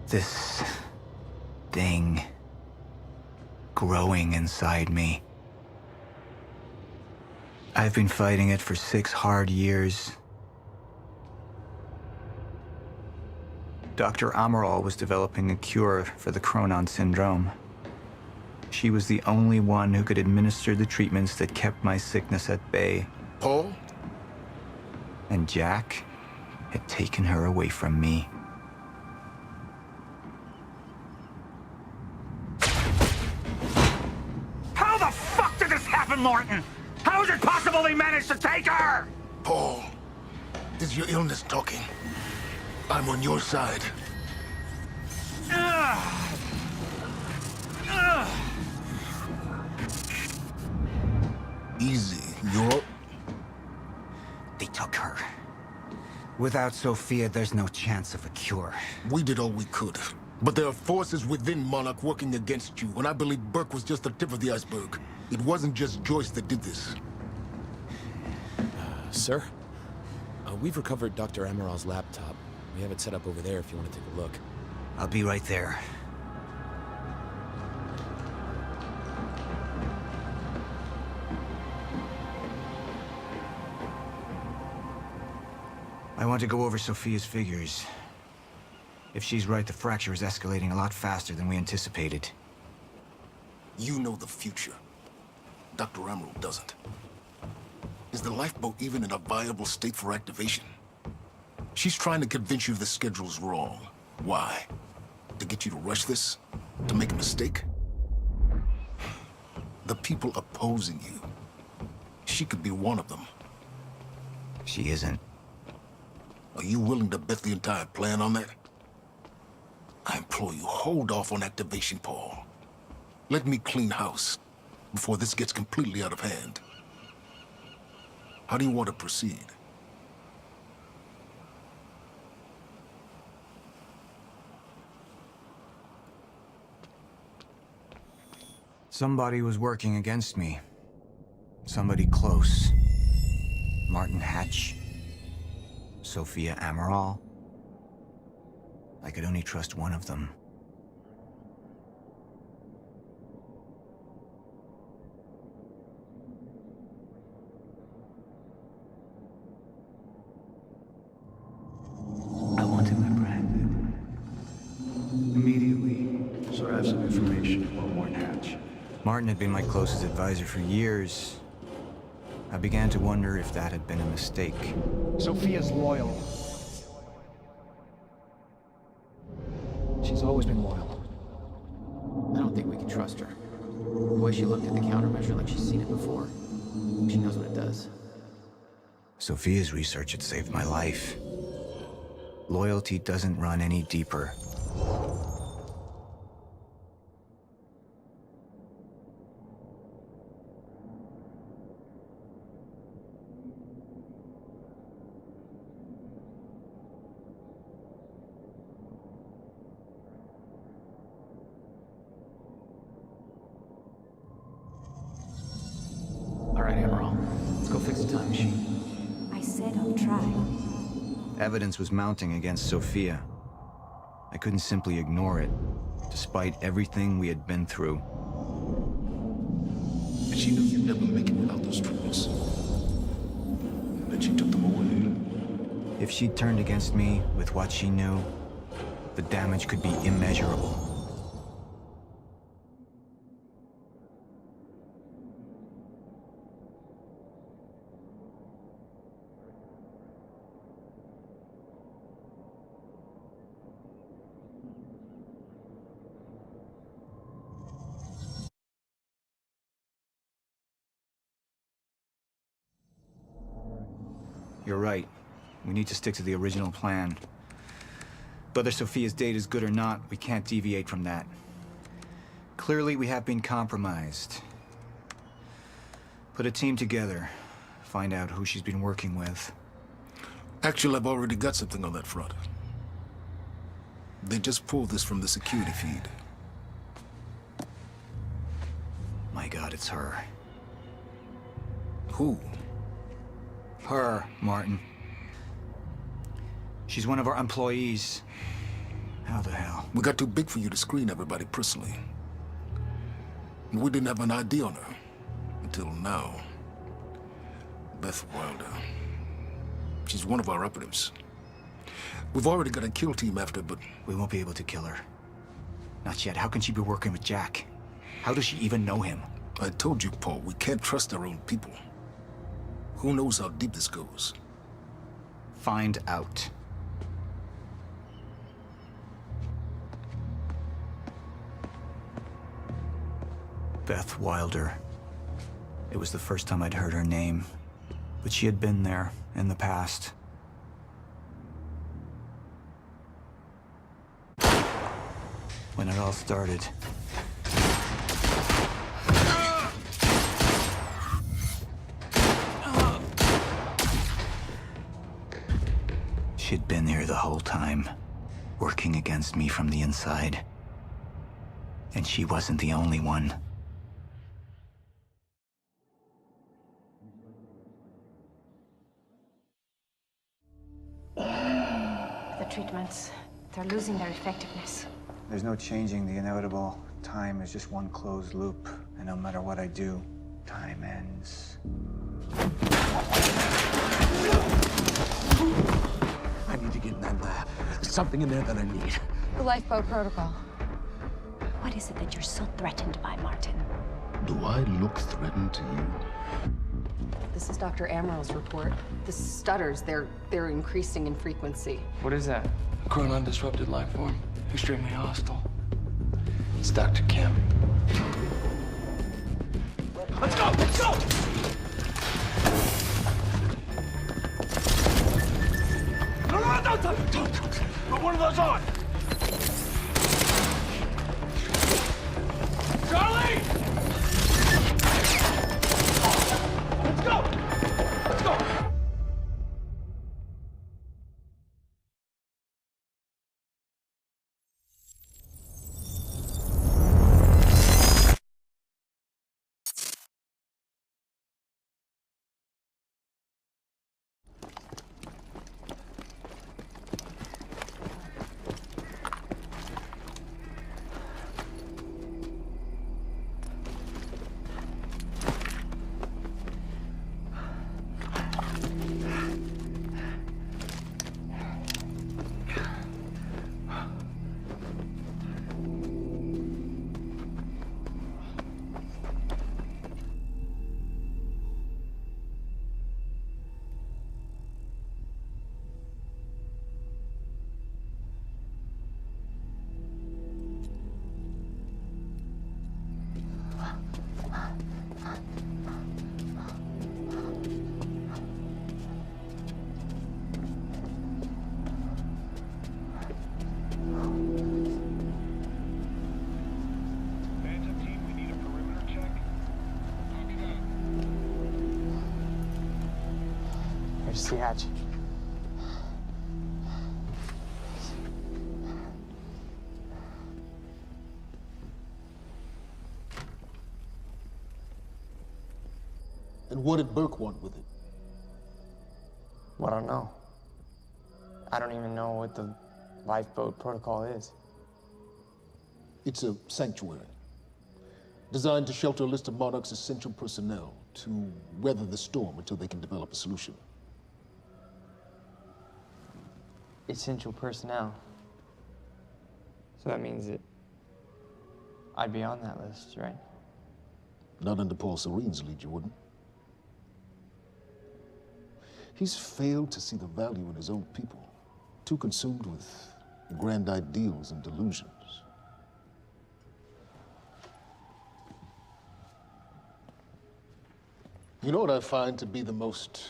This thing growing inside me. I've been fighting it for 6 hard years. Dr. Amaral was developing a cure for the Chronon syndrome. She was the only one who could administer the treatments that kept my sickness at bay. Paul? And Jack had taken her away from me. How the fuck did this happen, Morton? How is it possible they managed to take her? Paul, this is your illness talking. I'm on your side. Easy, you're... They took her. Without Sophia, there's no chance of a cure. We did all we could. But there are forces within Monarch working against you, and I believe Burke was just the tip of the iceberg. It wasn't just Joyce that did this. Sir? We've recovered Dr. Amaral's laptop. We have it set up over there if you want to take a look. I'll be right there. I want to go over Sophia's figures. If she's right, the fracture is escalating a lot faster than we anticipated. You know the future. Dr. Amaral doesn't. Is the lifeboat even in a viable state for activation? She's trying to convince you the schedule's wrong. Why? To get you to rush this? To make a mistake? The people opposing you. She could be one of them. She isn't. Are you willing to bet the entire plan on that? I implore you, hold off on activation, Paul. Let me clean house before this gets completely out of hand. How do you want to proceed? Somebody was working against me. Somebody close. Martin Hatch. Sophia Amaral. I could only trust one of them. I wanted my brand. Immediately. So I have some information about Martin Hatch. Martin had been my closest advisor for years. I began to wonder if that had been a mistake. Sophia's loyal. She's always been loyal. I don't think we can trust her. The way she looked at the countermeasure like she's seen it before. She knows what it does. Sophia's research had saved my life. Loyalty doesn't run any deeper. All right, Amaral. Let's go fix the time machine. I said I'll try. Evidence was mounting against Sophia. I couldn't simply ignore it, despite everything we had been through. And she knew you'd never make it without those treatments. And then she took them away. If she'd turned against me with what she knew, the damage could be immeasurable. You're right. We need to stick to the original plan. Whether Sophia's date is good or not, we can't deviate from that. Clearly, we have been compromised. Put a team together. Find out who she's been working with. Actually, I've already got something on that front. They just pulled this from the security feed. My God, it's her. Who? Her, Martin. She's one of our employees. How the hell? We got too big for you to screen everybody personally. And we didn't have an ID on her. Until now. Beth Wilder. She's one of our operatives. We've already got a kill team after, but... We won't be able to kill her. Not yet. How can she be working with Jack? How does she even know him? I told you, Paul, we can't trust our own people. Who knows how deep this goes? Find out. Beth Wilder. It was the first time I'd heard her name, but she had been there in the past. When it all started. She'd been here the whole time, working against me from the inside. And she wasn't the only one. The treatments, they're losing their effectiveness. There's no changing the inevitable. Time is just one closed loop, and no matter what I do, time ends. I need to get in that lab. There's something in there that I need. The lifeboat protocol. What is it that you're so threatened by, Martin? Do I look threatened to you? This is Dr. Amaril's report. The stutters, they're increasing in frequency. What is that? Chronon disrupted life form. Extremely hostile. It's Dr. Kim. Let's go! Let's go! No, don't. Put one of those on. Charlie! Let's go! Let's go! There's the hatch. And what did Burke want with it? Well, I don't know. I don't even know what the lifeboat protocol is. It's a sanctuary. Designed to shelter a list of Monarch's essential personnel to weather the storm until they can develop a solution. Essential personnel. So that means that I'd be on that list, right? Not under Paul Serene's lead, you wouldn't. He's failed to see the value in his own people. Too consumed with grand ideals and delusions. You know what I find to be the most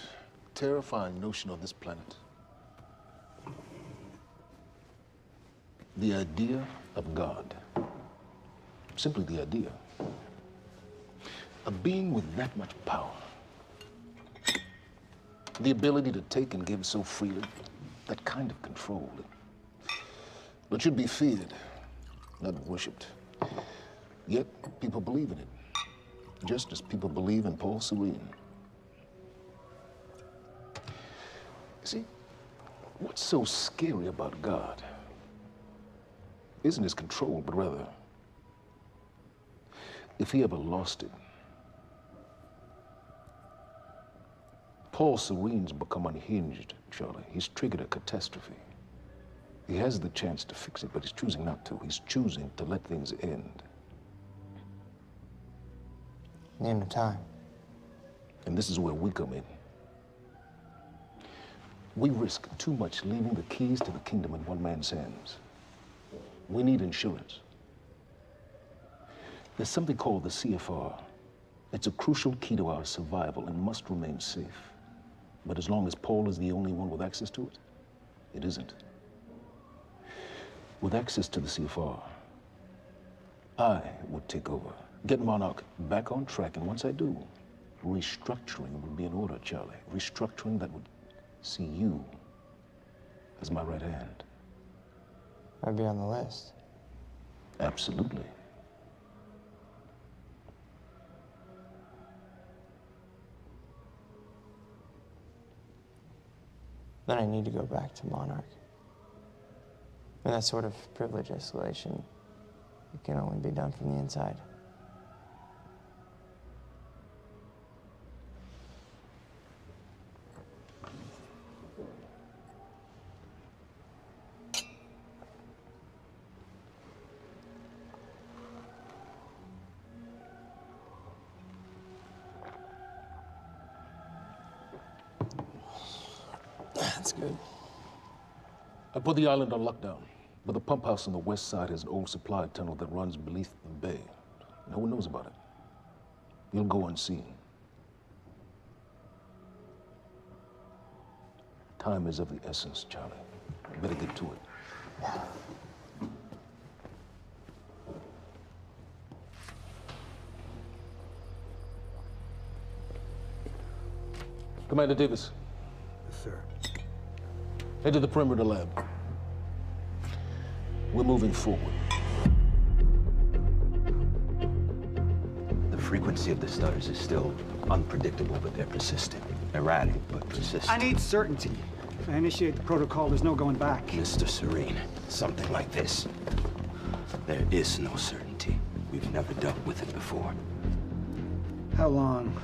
terrifying notion on this planet? The idea of God. Simply the idea. A being with that much power. The ability to take and give so freely. That kind of control. But should be feared, not worshipped. Yet, people believe in it. Just as people believe in Paul Serene. See, what's so scary about God isn't his control, but rather, if he ever lost it. Paul Serene's become unhinged, Charlie. He's triggered a catastrophe. He has the chance to fix it, but he's choosing not to. He's choosing to let things end. The end of time. And this is where we come in. We risk too much leaving the keys to the kingdom in one man's hands. We need insurance. There's something called the CFR. It's a crucial key to our survival and must remain safe. But as long as Paul is the only one with access to it, it isn't. With access to the CFR, I would take over, get Monarch back on track, and once I do, restructuring would be in order, Charlie. Restructuring that would see you as my right hand. I'd be on the list. Absolutely. Then I need to go back to Monarch. And that sort of privilege escalation, it can only be done from the inside. That's good. I put the island on lockdown, but the pump house on the west side has an old supply tunnel that runs beneath the bay. No one knows about it. You'll go unseen. Time is of the essence, Charlie. Better get to it. Commander Davis. Yes, sir. Head to the perimeter lab. We're moving forward. The frequency of the stutters is still unpredictable, but they're persistent. Erratic, but persistent. I need certainty. If I initiate the protocol, there's no going back. Mr. Serene, something like this. There is no certainty. We've never dealt with it before. How long?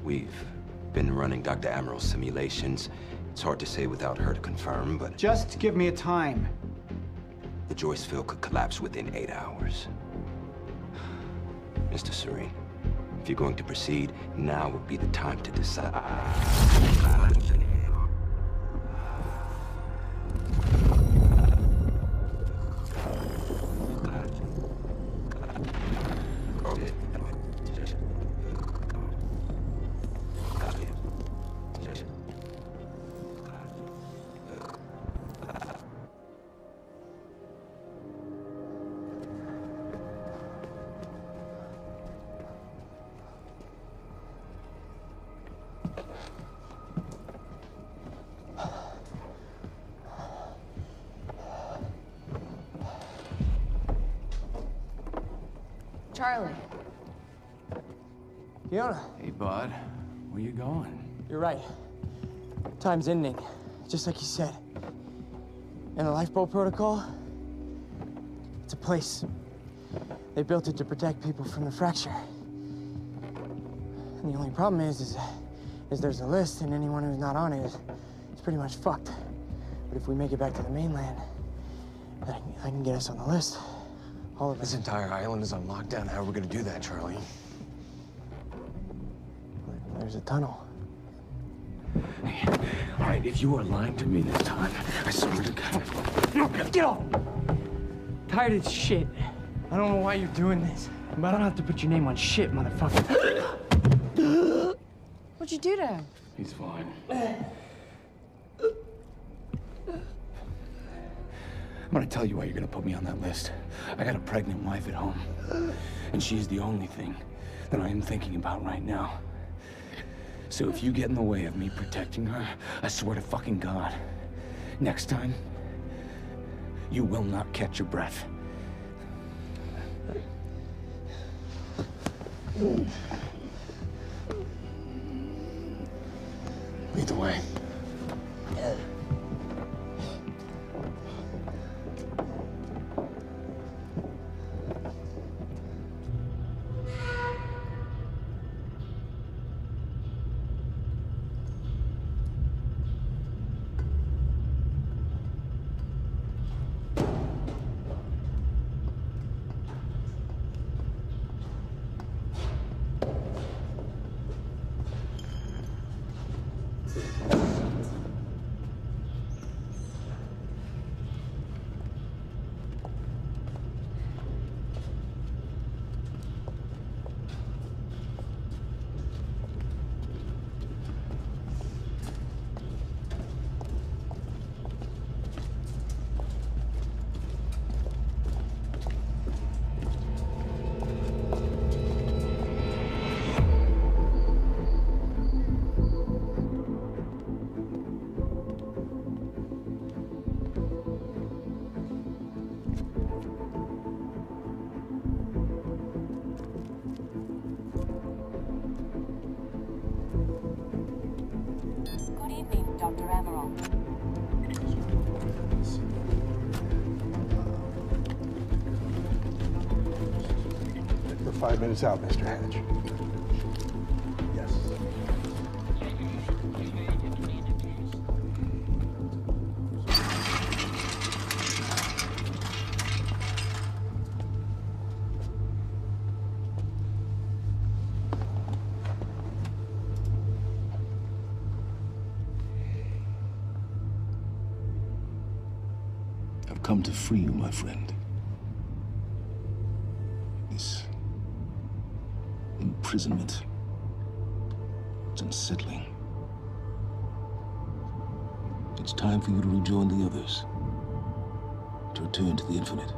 We've been running Dr. Amaril's simulations. It's hard to say without her to confirm, but... Just give me a time. The Joyce field could collapse within 8 hours. Mr. Serene, if you're going to proceed, now would be the time to decide. Charlie. Fiona. Hey, bud. Where you going? You're right. Time's ending, just like you said. And the lifeboat protocol, it's a place. They built it to protect people from the fracture. And the only problem is there's a list, and anyone who's not on it is pretty much fucked. But if we make it back to the mainland, I can get us on the list. All of us. This entire island is on lockdown. How are we gonna do that, Charlie? There's a tunnel. Hey, all right, if you are lying to me this time, I swear to God. No, get off! Tired of this shit. I don't know why you're doing this, but I don't have to put your name on shit, motherfucker. What'd you do to him? He's fine. I'm gonna tell you why you're gonna put me on that list. I got a pregnant wife at home, and she's the only thing that I am thinking about right now. So if you get in the way of me protecting her, I swear to fucking God, next time, you will not catch your breath. Lead the way. evening, Dr. Amaral. We're 5 minutes out, Mr. Hatch. Yes. I've come to free you, my friend. This imprisonment, it's unsettling. It's time for you to rejoin the others, to return to the infinite.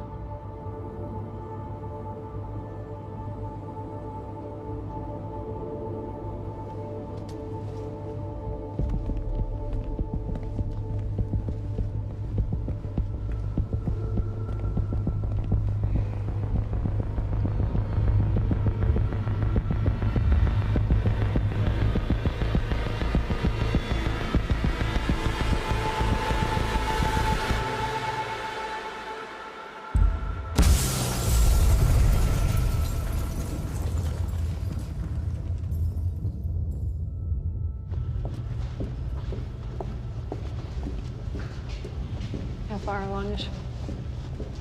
How far along is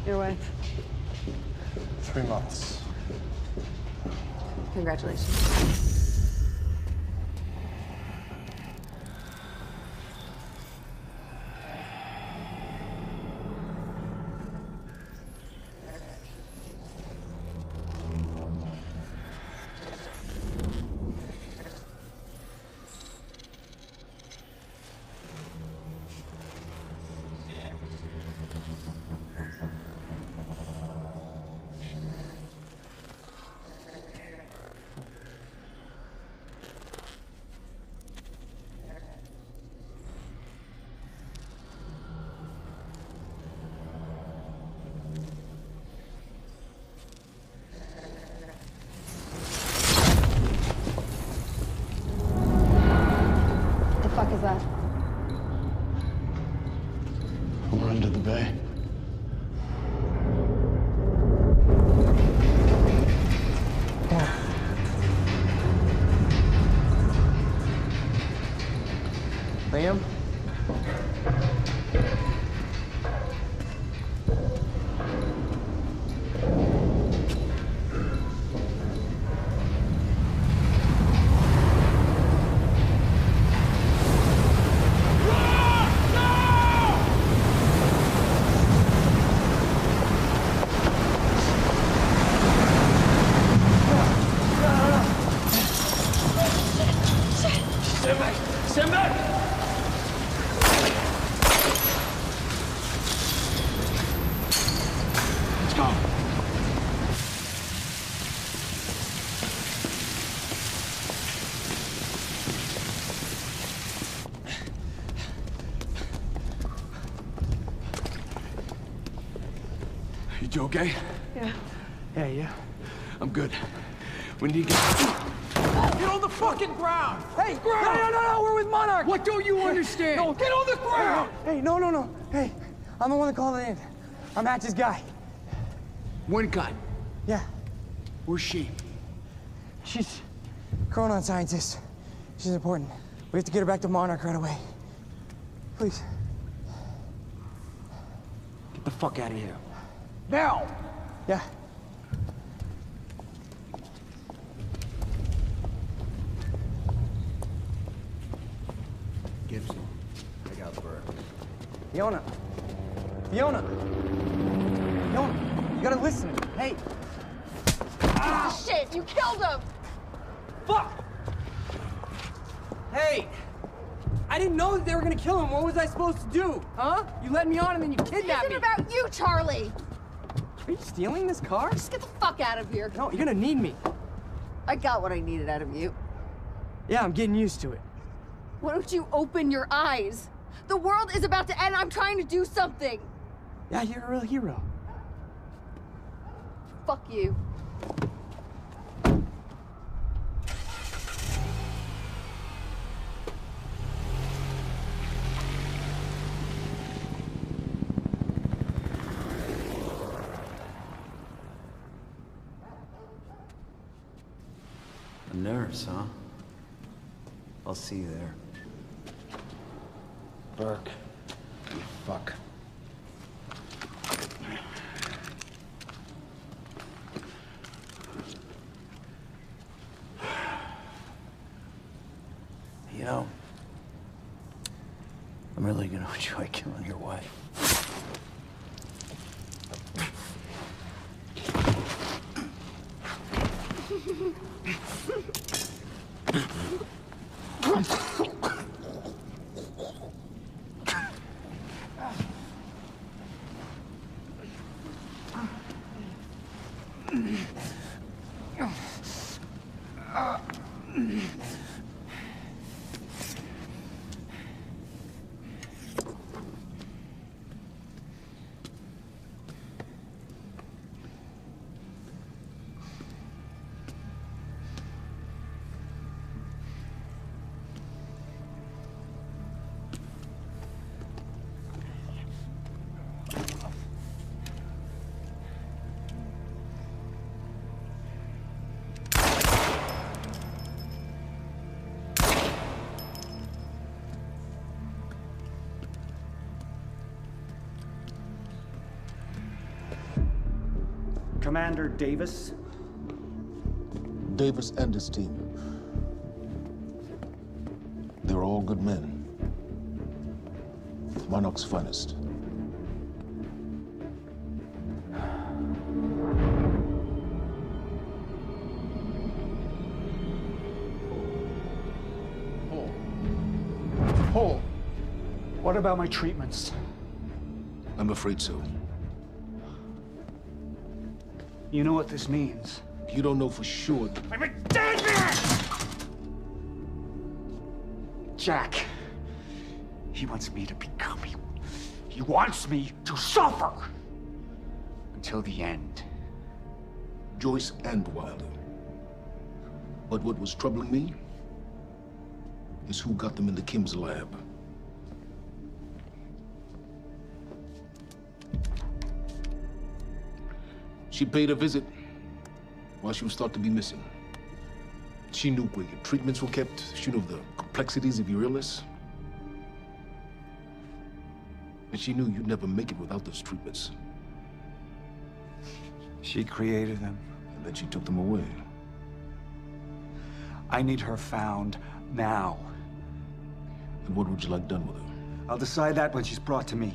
your wife? 3 months. Congratulations. The fuck is that? We're under the bay. Liam? Stand back! Stand back! Let's go. You okay? Yeah. Yeah, yeah. I'm good. We need to get... Get on the fucking ground! Hey! No, we're with Monarch! What don't you understand? No, Get on the ground! Hey, no. Hey, I'm the one that called it in. I'm Hatch's guy. One gun. Yeah, Where's she? she's Chronon scientist. She's important. We have to get her back to Monarch right away. Please. Get the fuck out of here. Now! Yeah. Gibson, I got Burr. Fiona, you gotta listen to me. Hey. Ah, shit, you killed him! Fuck! Hey! I didn't know that they were gonna kill him. What was I supposed to do? Huh? You led me on and then you kidnapped me. It's about you, Charlie! Are you stealing this car? Just get the fuck out of here. No, you're gonna need me. I got what I needed out of you. Yeah, I'm getting used to it. Why don't you open your eyes? The world is about to end. I'm trying to do something. Yeah, you're a real hero. Fuck you. nerves, huh? I'll see you there. Burke, you fuck. You know, I'm really gonna enjoy killing your wife. Commander Davis? Davis and his team. They're all good men. Monarch's finest. Paul, what about my treatments? I'm afraid so. You know what this means? You don't know for sure. I'm a dead man! Jack, he wants me to become him. He wants me to suffer until the end. Joyce and Wilder. But what was troubling me is who got them into Kim's lab. She paid a visit while she was thought to be missing. She knew where your treatments were kept. She knew the complexities of your illness. And she knew you'd never make it without those treatments. She created them. And then she took them away. I need her found now. And what would you like done with her? I'll decide that when she's brought to me.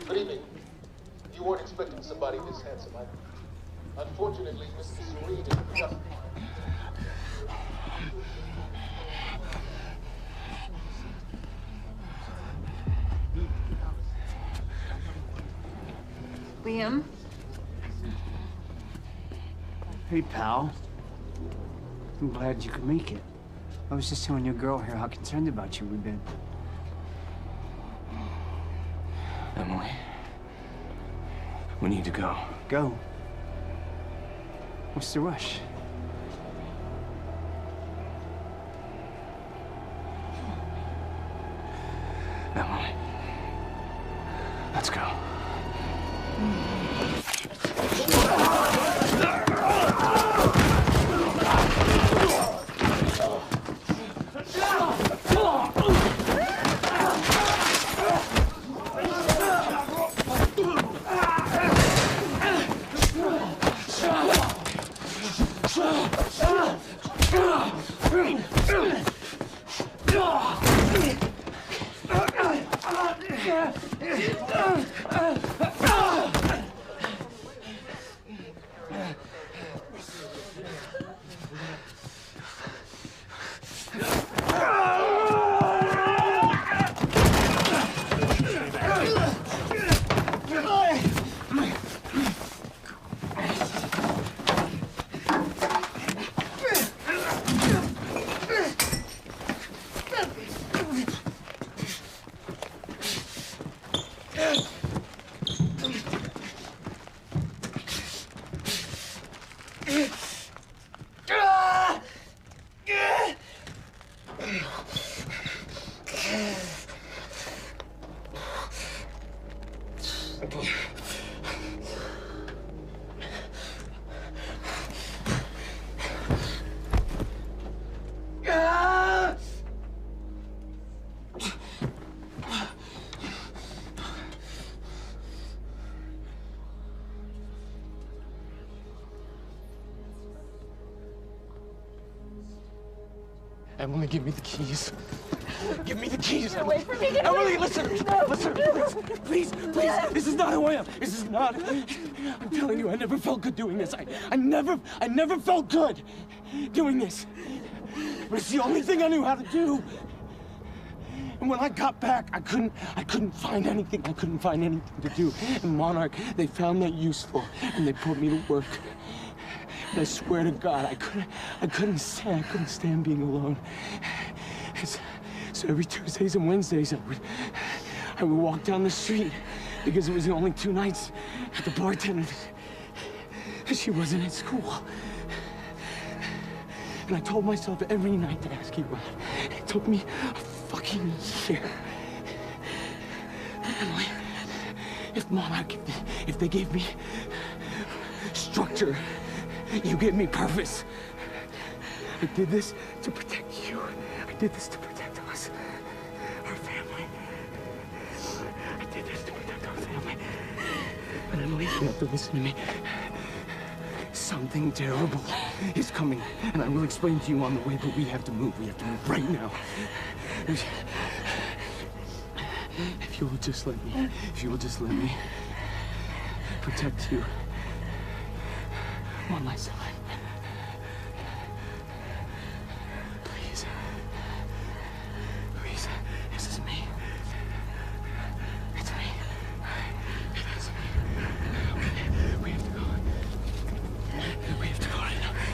Good evening. You weren't expecting somebody this handsome, unfortunately, Mr. Serene is just... Liam? Hey, pal. I'm glad you could make it. I was just telling your girl here how concerned about you we've been. Emily, we need to go. Go? What's the rush? Emily, let's go. Emily, give me the keys. Give me the keys. Get away from me. Get Emily, away. listen. No. Listen, please. This is not who I am. This is not. I'm telling you, I never felt good doing this. I never felt good doing this. But it's the only thing I knew how to do. And when I got back, I couldn't find anything. I couldn't find anything to do. And Monarch, they found that useful, and they put me to work. And I swear to God, I couldn't stand being alone. So every Tuesdays and Wednesdays, I would walk down the street because it was the only 2 nights at the bartender. She wasn't at school. And I told myself every night to ask you out. It took me a fucking year. Emily, if Monarch, if they gave me structure, you gave me purpose. I did this to protect you. I did this to protect us, our family. I did this to protect our family. But Emily, you have to listen to me. Something terrible is coming, and I will explain to you on the way, but we have to move. We have to move right now. If you will just let me protect you on my side. Please. Please. This is me. It's me. It is me. Okay. We have to go. We have to go right now. Okay.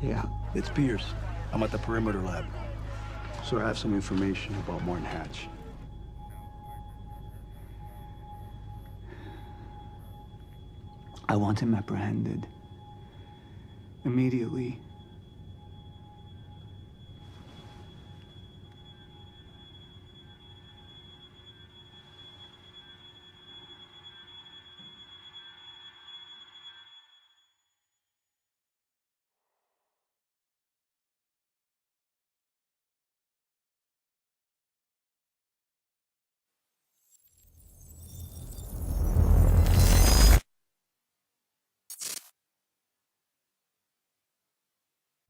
Yeah, it's Pierce. I'm at the perimeter lab. So I have some information about Martin Hatch. I want him apprehended. Immediately.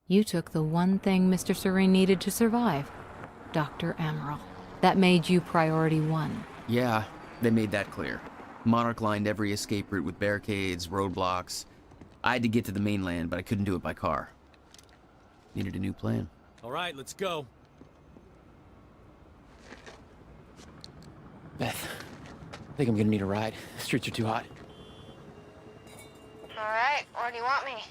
You took the one thing Mr. Serene needed to survive, Dr. Amaral. That made you priority 1. Yeah, they made that clear. Monarch lined every escape route with barricades, roadblocks. I had to get to the mainland, but I couldn't do it by car. Needed a new plan. All right, let's go. Beth, I think I'm gonna need a ride. The streets are too hot. All right, where do you want me?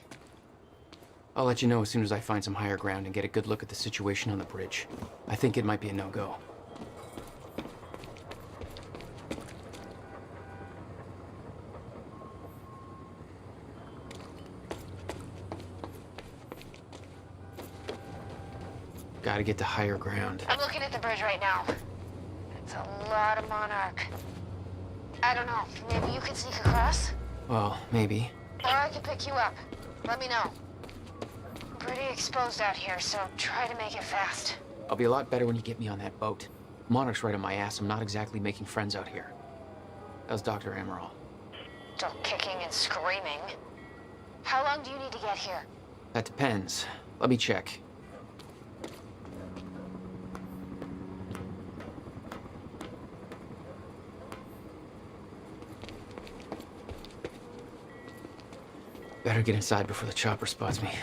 I'll let you know as soon as I find some higher ground and get a good look at the situation on the bridge. I think it might be a no-go. Gotta get to higher ground. I'm looking at the bridge right now. It's a lot of Monarch. I don't know, maybe you could sneak across? Well, maybe. Or I could pick you up. Let me know. Pretty exposed out here, so try to make it fast. I'll be a lot better when you get me on that boat. Monarch's right on my ass. I'm not exactly making friends out here. How's Dr. Amaral? Still kicking and screaming. How long do you need to get here? That depends. Let me check. Better get inside before the chopper spots me.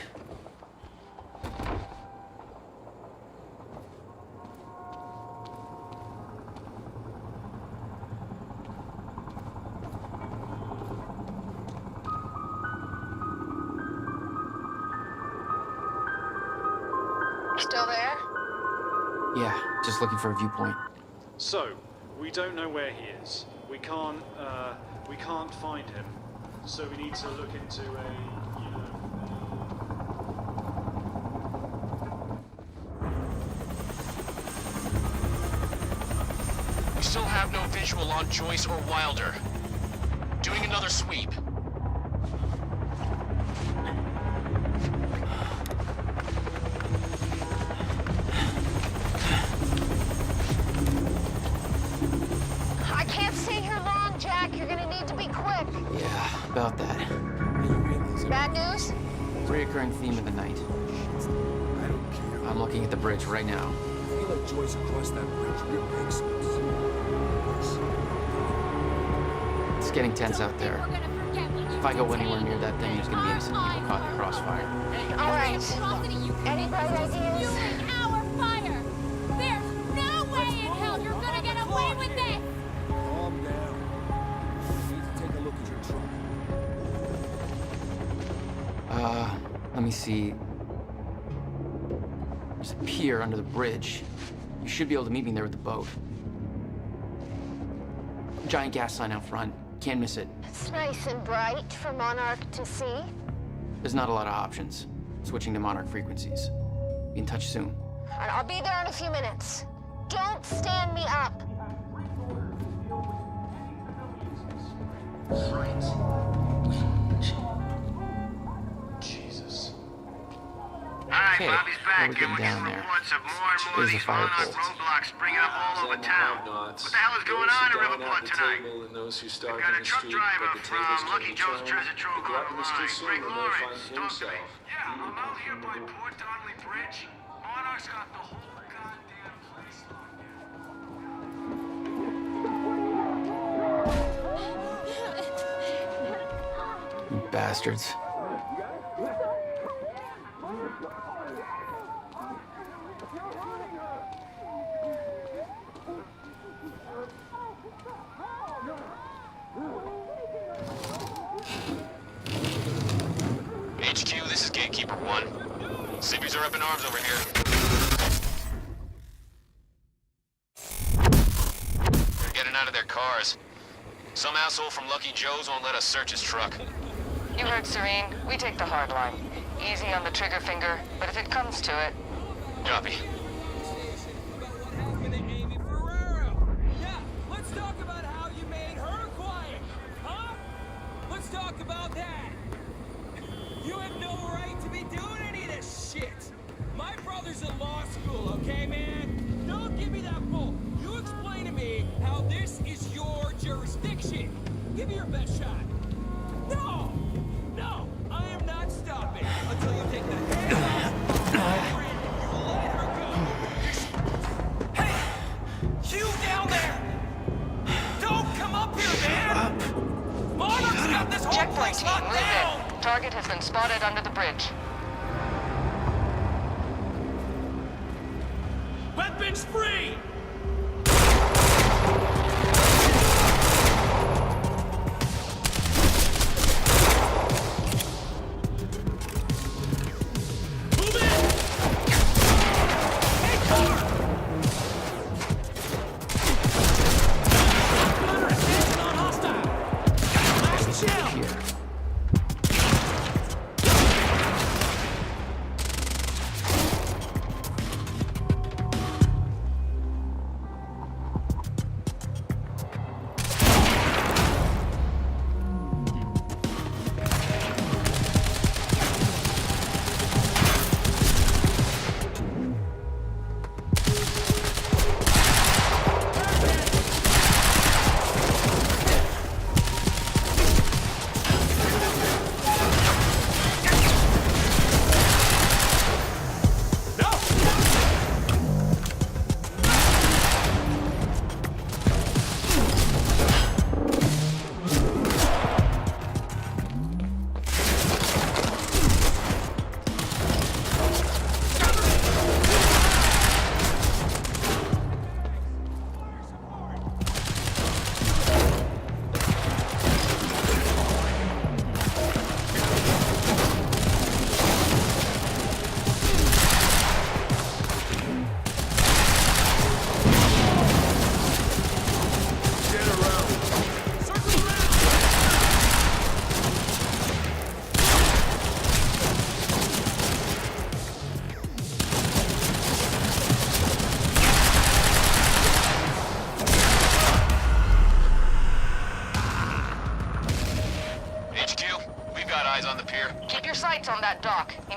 Still there? Yeah, just looking for a viewpoint. So, we don't know where he is. We can't find him. So we need to look into We still have no visual on Joyce or Wilder. Doing another sweep. I can't stay here long, Jack. You're gonna need to be quick. Yeah, about that. Bad news? Reoccurring theme of the night. I'm looking at the bridge right now. I feel like Joyce across that bridge ripped experts. It's getting tense out there. If I go anywhere near that thing, there's gonna be innocent people caught in the crossfire. All right. Any bright ideas? Our fire! There's no way in hell you're gonna get away with this! Calm down. You need to take a look at your truck. Let me see. There's a pier under the bridge. You should be able to meet me there with the boat. Giant gas sign out front. Can't miss it. It's nice and bright for Monarch to see. There's not a lot of options. Switching to Monarch frequencies. Be in touch soon. All right, I'll be there in a few minutes. Don't stand me up. Jesus. Okay, what are we getting down there? There's the fire pole. Roadblocks springing up all over town. What the hell is going on in Riverport tonight? We've got a truck driver from Lucky Joe's Treasure Trove on the line, Greg Lawrence. Talk to me. Yeah, I'm out here by Port Donnelly Bridge. Monarch's got the whole goddamn place locked down. You bastards. HQ, this is Gatekeeper 1. Civvies are up in arms over here. They're getting out of their cars. Some asshole from Lucky Joe's won't let us search his truck. You heard Serene. We take the hard line. Easy on the trigger finger, but if it comes to it... Copy. Let's talk about how you made her quiet, huh? Let's talk about that. You have no right to be doing any of this shit. My brother's in law school, okay, man? Don't give me that bull. You explain to me how this is your jurisdiction. Give me your best shot. No! No! I am not stopping until you take the hand off her and you let her go. Hey! You down there! Don't come up here, man! Monarch's got this whole Checkpoint place team, locked move down! in. Target has been spotted under the bridge. Weapons free! Move in! Hey, car! Gunner, attention on hostile! Last shell! Here.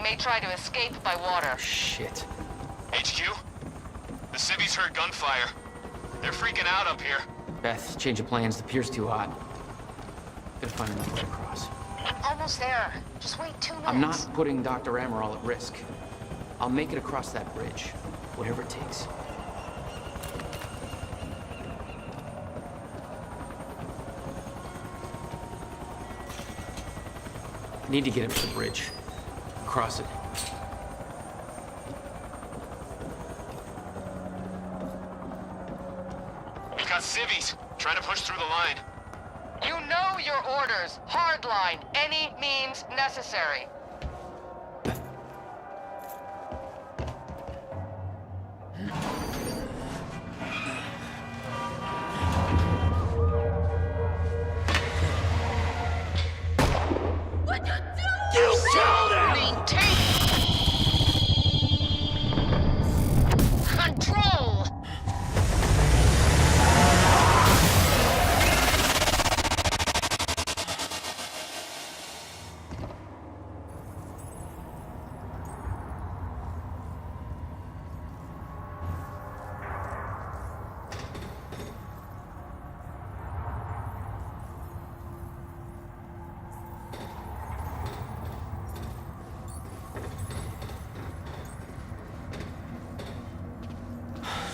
may try to escape by water. Shit. HQ? The civvies heard gunfire. They're freaking out up here. Beth, change of plans. The pier's too hot. Gotta find another way across. Almost there. Just wait 2 minutes. I'm not putting Dr. Amaral at risk. I'll make it across that bridge. Whatever it takes. I need to get him to the bridge. Cross it. We got civvies trying to push through the line. You know your orders. Hardline. Any means necessary. What you do? You tell them! Maintain control!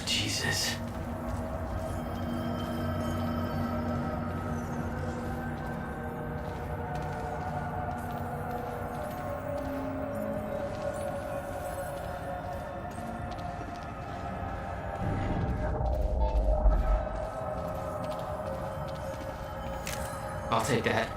Jesus. I'll take that.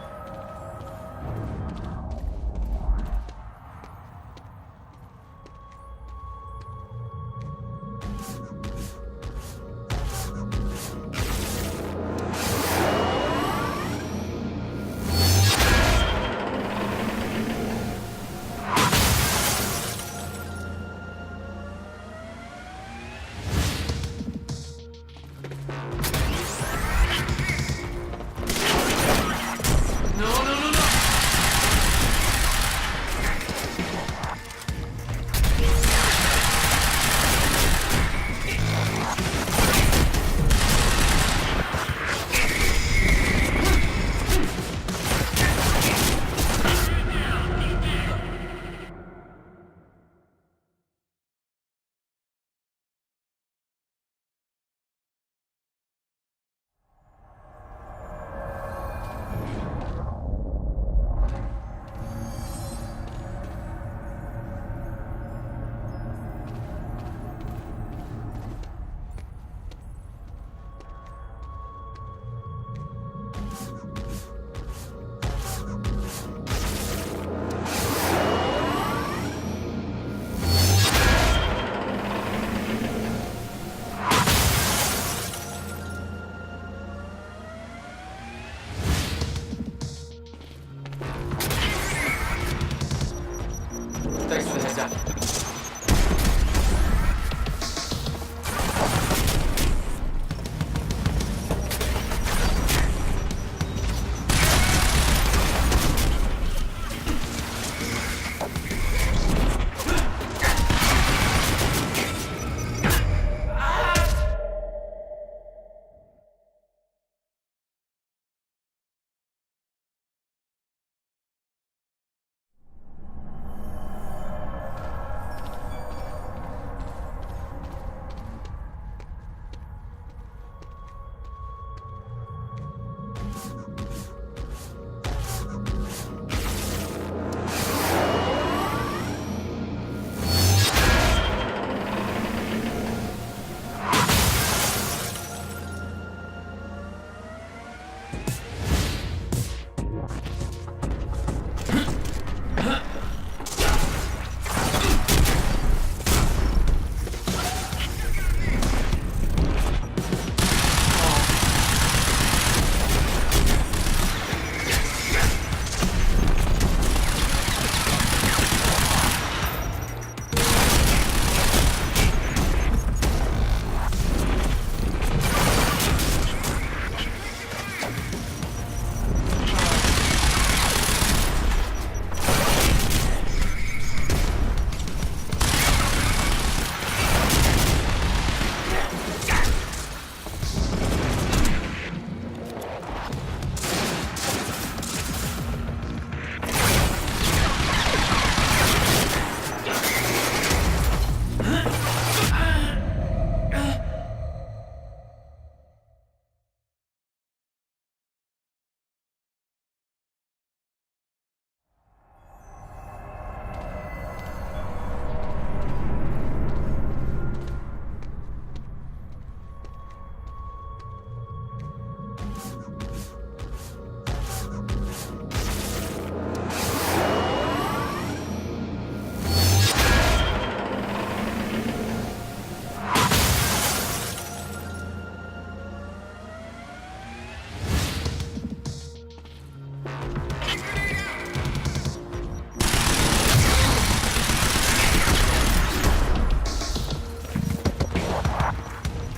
Thanks for the heads up.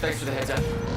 Thanks for the heads up.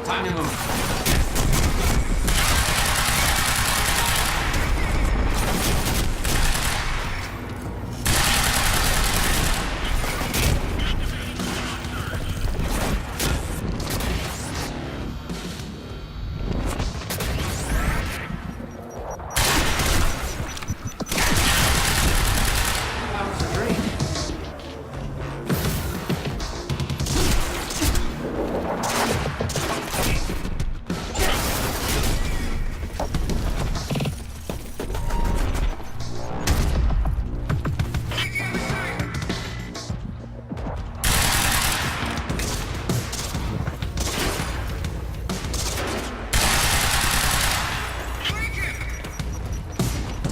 Time to move.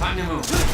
Time to move.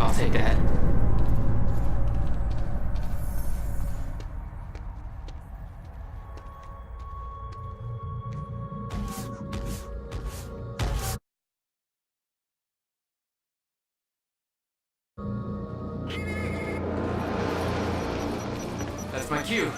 I'll take that. That's my cue.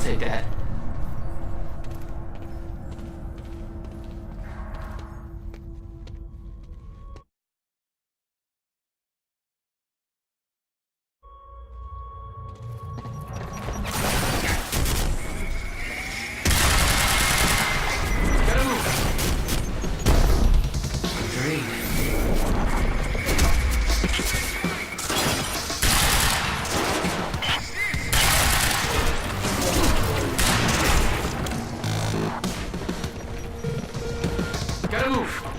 take that. Gotta move.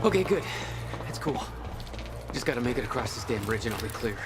Okay, good. That's cool. Just gotta make it across this damn bridge and I'll be clear.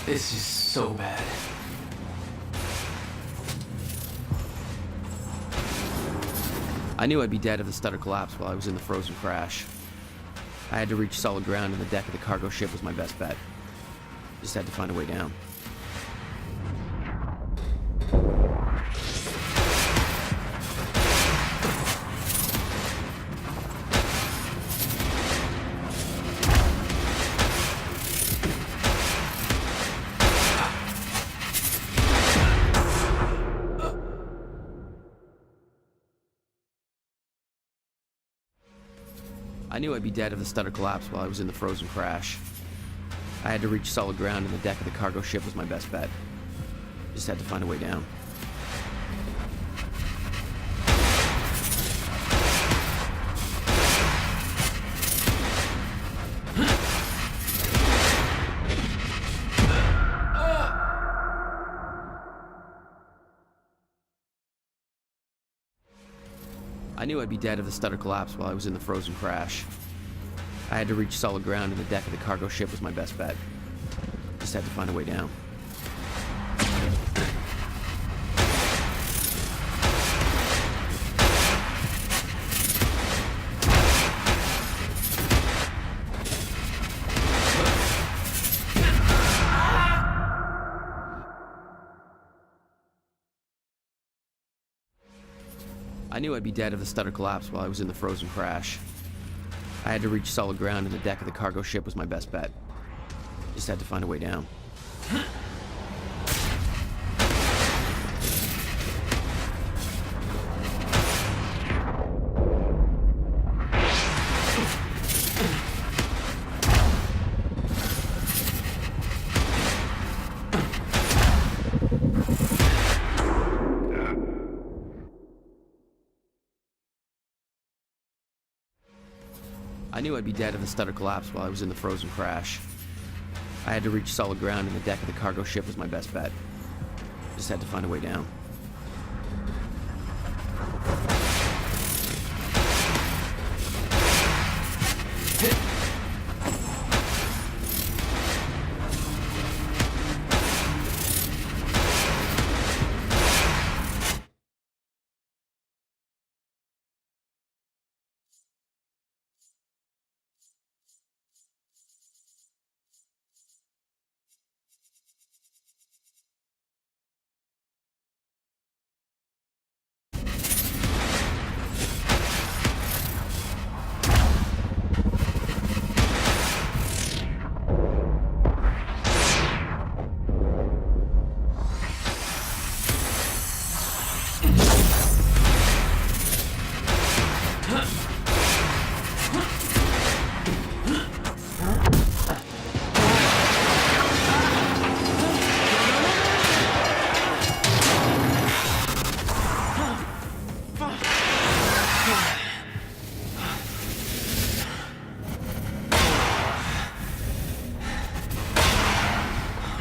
This is so bad. I knew I'd be dead if the stutter collapsed while I was in the frozen crash. I had to reach solid ground, and the deck of the cargo ship was my best bet. Just had to find a way down. I knew I'd be dead if the stutter collapsed while I was in the frozen crash. I had to reach solid ground, and the deck of the cargo ship was my best bet. Just had to find a way down. I knew I'd be dead if the stutter collapsed while I was in the frozen crash. I had to reach solid ground, and the deck of the cargo ship was my best bet. Just had to find a way down. I knew I'd be dead if the stutter collapsed while I was in the frozen crash. I had to reach solid ground, and the deck of the cargo ship was my best bet. Just had to find a way down. I knew I'd be dead if the stutter collapsed while I was in the frozen crash. I had to reach solid ground, and the deck of the cargo ship was my best bet. Just had to find a way down.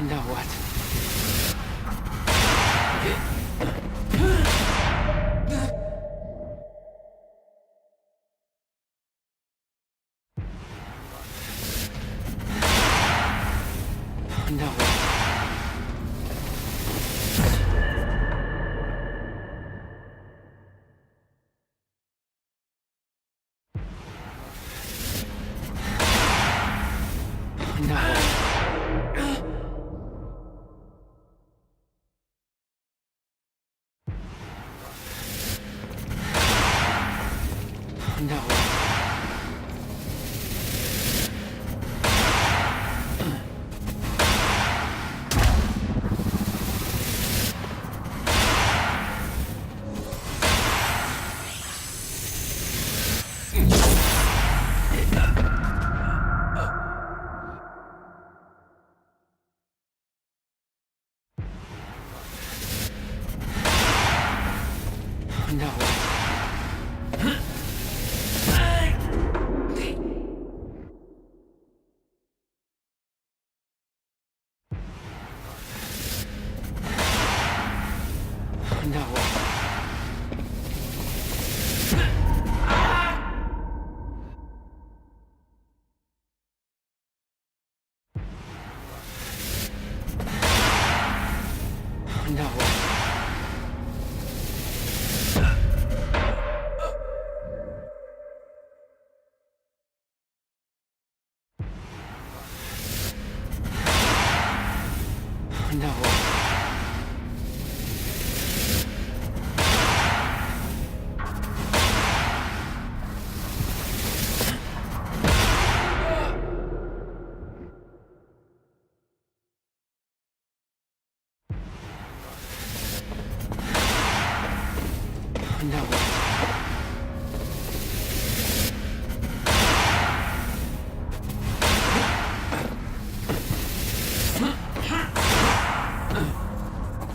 Now what? Now what? No. No.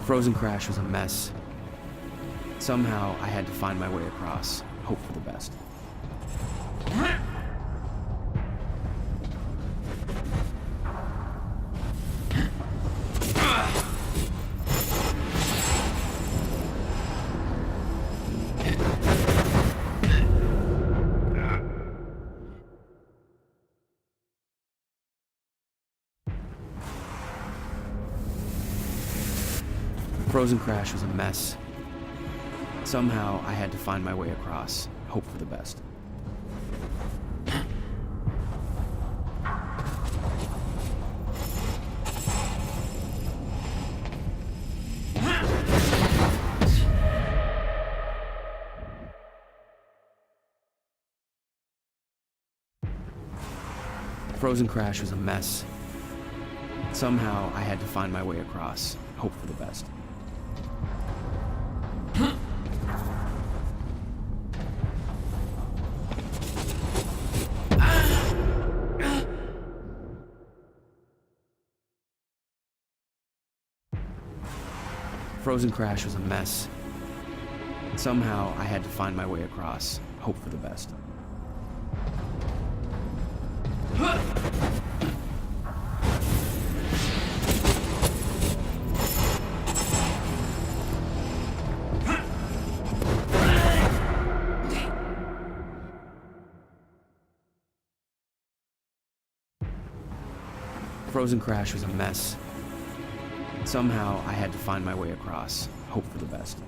Frozen Crash was a mess. Somehow, I had to find my way across, hope for the best. Frozen Crash was a mess. Somehow, I had to find my way across, hope for the best. Frozen Crash was a mess. Somehow, I had to find my way across, hope for the best. Frozen Crash was a mess. Somehow, I had to find my way across, hope for the best. Frozen Crash was a mess. Somehow, I had to find my way across, hope for the best.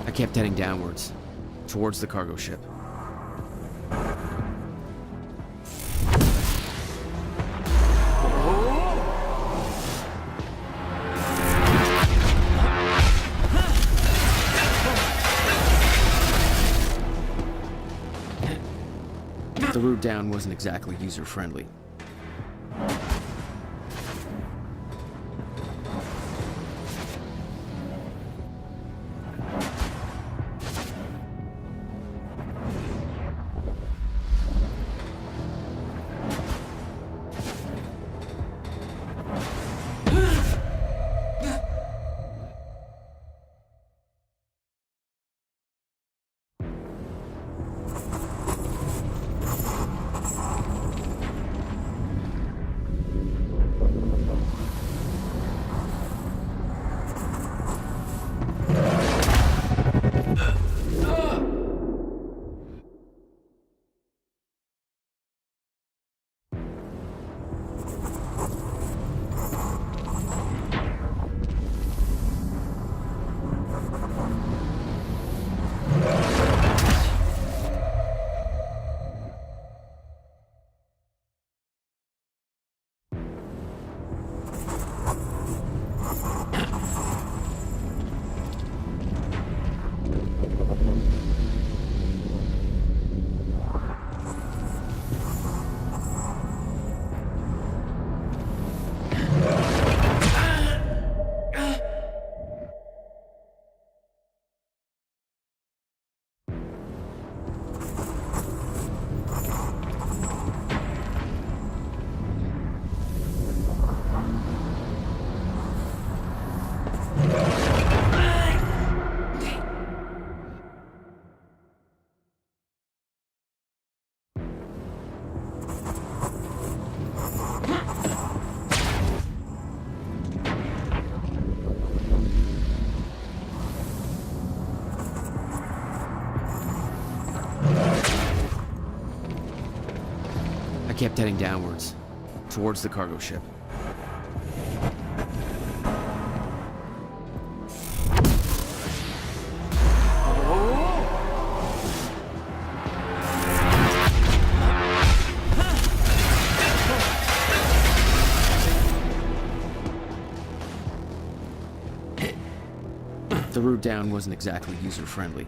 I kept heading downwards, towards the cargo ship. The route down wasn't exactly user-friendly. I kept heading downwards, towards the cargo ship. The route down wasn't exactly user-friendly.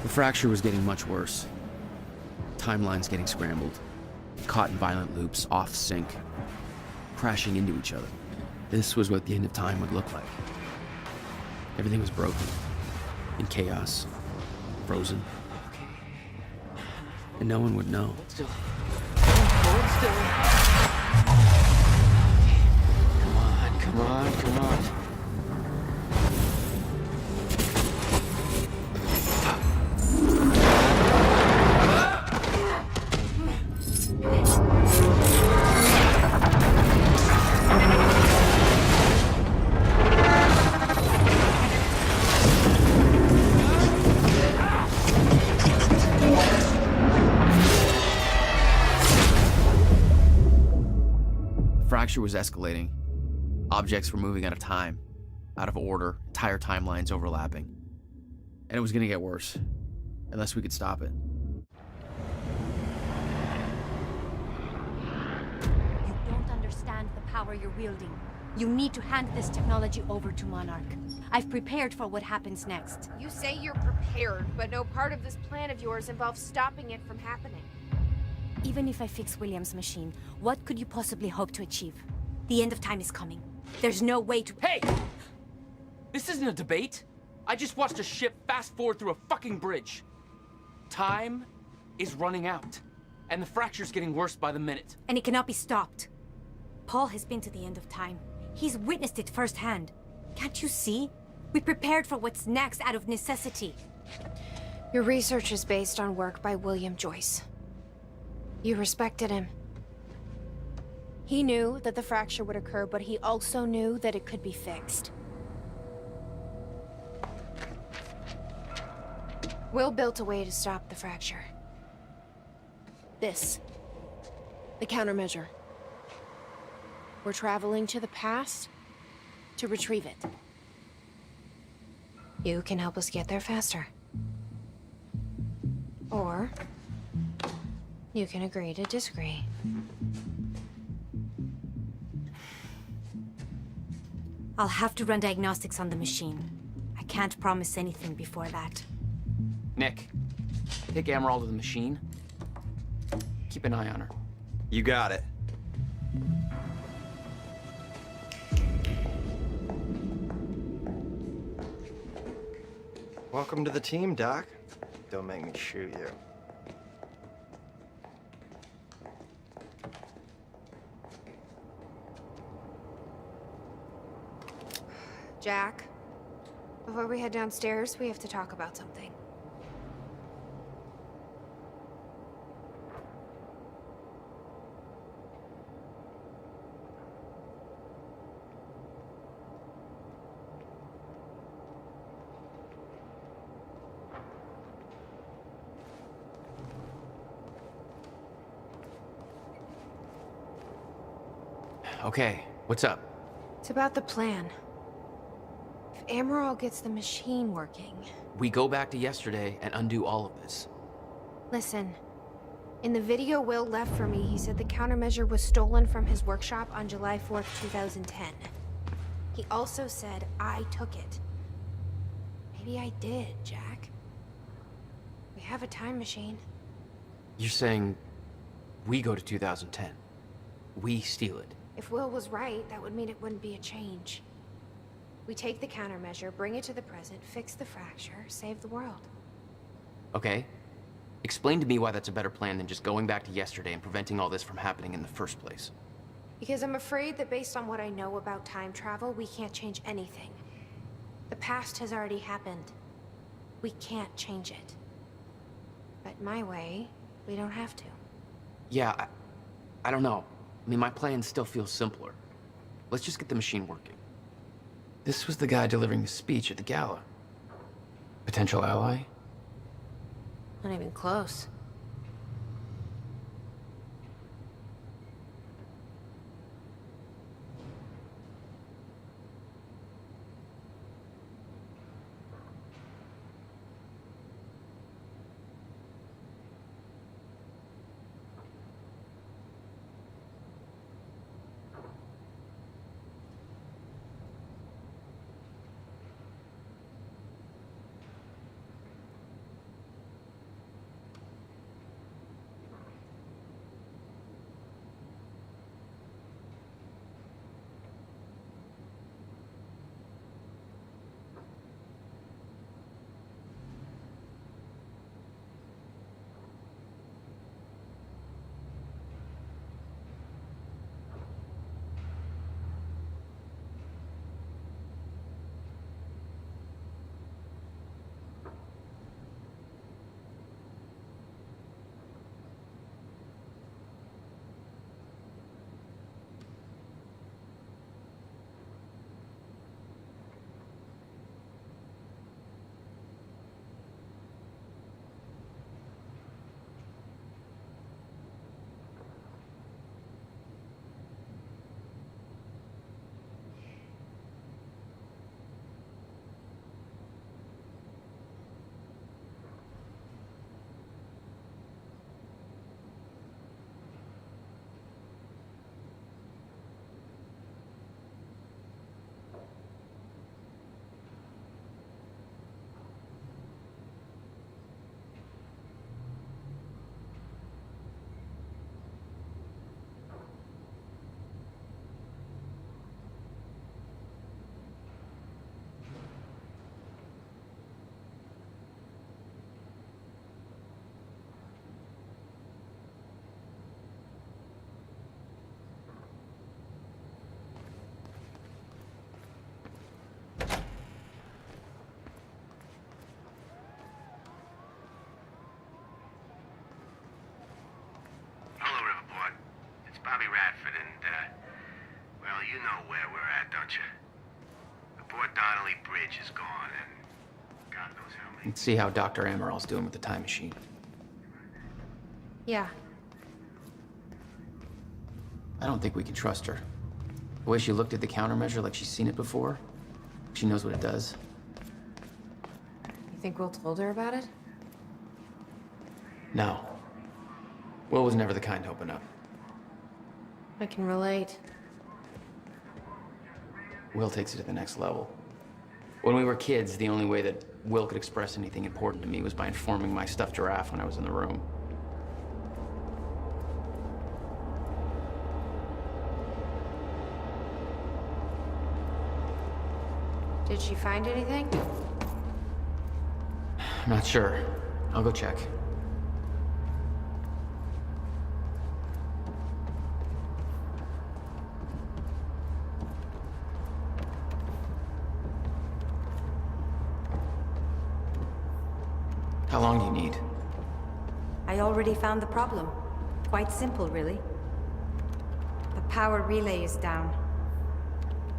The fracture was getting much worse. Timelines getting scrambled, caught in violent loops, off sync, crashing into each other. This was what the end of time would look like. Everything was broken, in chaos, frozen. And no one would know. Still. Hold still. Come on, come on, come on. Fracture was escalating. Objects were moving out of time, out of order, entire timelines overlapping. And it was gonna get worse, unless we could stop it. You don't understand the power you're wielding. You need to hand this technology over to Monarch. I've prepared for what happens next. You say you're prepared, but no part of this plan of yours involves stopping it from happening. Even if I fix William's machine, what could you possibly hope to achieve? The end of time is coming. There's no way to— Hey! This isn't a debate. I just watched a ship fast forward through a fucking bridge. Time is running out, and the fracture's getting worse by the minute. And it cannot be stopped. Paul has been to the end of time. He's witnessed it firsthand. Can't you see? We prepared for what's next out of necessity. Your research is based on work by William Joyce. You respected him. He knew that the fracture would occur, but he also knew that it could be fixed. Will built a way to stop the fracture. This. The countermeasure. We're traveling to the past to retrieve it. You can help us get there faster. Or you can agree to disagree. I'll have to run diagnostics on the machine. I can't promise anything before that. Nick, take Amaral to the machine. Keep an eye on her. You got it. Welcome to the team, Doc. Don't make me shoot you. Jack, before we head downstairs, we have to talk about something. Okay, what's up? It's about the plan. If Amaral gets the machine working... We go back to yesterday and undo all of this. Listen. In the video Will left for me, he said the countermeasure was stolen from his workshop on July 4th, 2010. He also said I took it. Maybe I did, Jack. We have a time machine. You're saying we go to 2010. We steal it. If Will was right, that would mean it wouldn't be a change. We take the countermeasure, bring it to the present, fix the fracture, save the world. Okay. Explain to me why that's a better plan than just going back to yesterday and preventing all this from happening in the first place. Because I'm afraid that based on what I know about time travel, we can't change anything. The past has already happened. We can't change it. But my way, we don't have to. Yeah, I don't know. I mean, my plan still feels simpler. Let's just get the machine working. This was the guy delivering the speech at the gala. Potential ally? Not even close. you know where we're at, don't you? The Port Donnelly Bridge is gone, and God knows how many. Let's see how Dr. Amaral's doing with the time machine. Yeah. I don't think we can trust her. The way she looked at the countermeasure like she's seen it before, she knows what it does. You think Will told her about it? No. Will was never the kind to open up. I can relate. Will takes it to the next level. When we were kids, the only way that Will could express anything important to me was by informing my stuffed giraffe when I was in the room. Did she find anything? I'm not sure. I'll go check. How long do you need? I already found the problem. Quite simple, really. The power relay is down.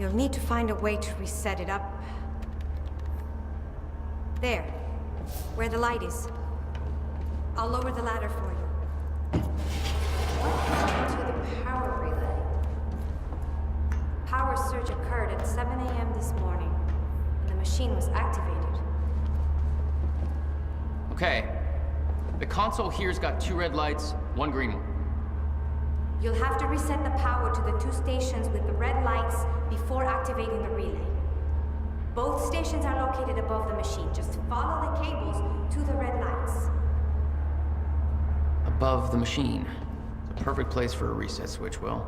You'll need to find a way to reset it up. There, where the light is. I'll lower the ladder for you. What happened to the power relay? Power surge occurred at 7 a.m. this morning, and the machine was activated. Okay. The console here's got 2 red lights, 1 green one. You'll have to reset the power to the 2 stations with the red lights before activating the relay. Both stations are located above the machine. Just follow the cables to the red lights. Above the machine. It's a perfect place for a reset switch, Will.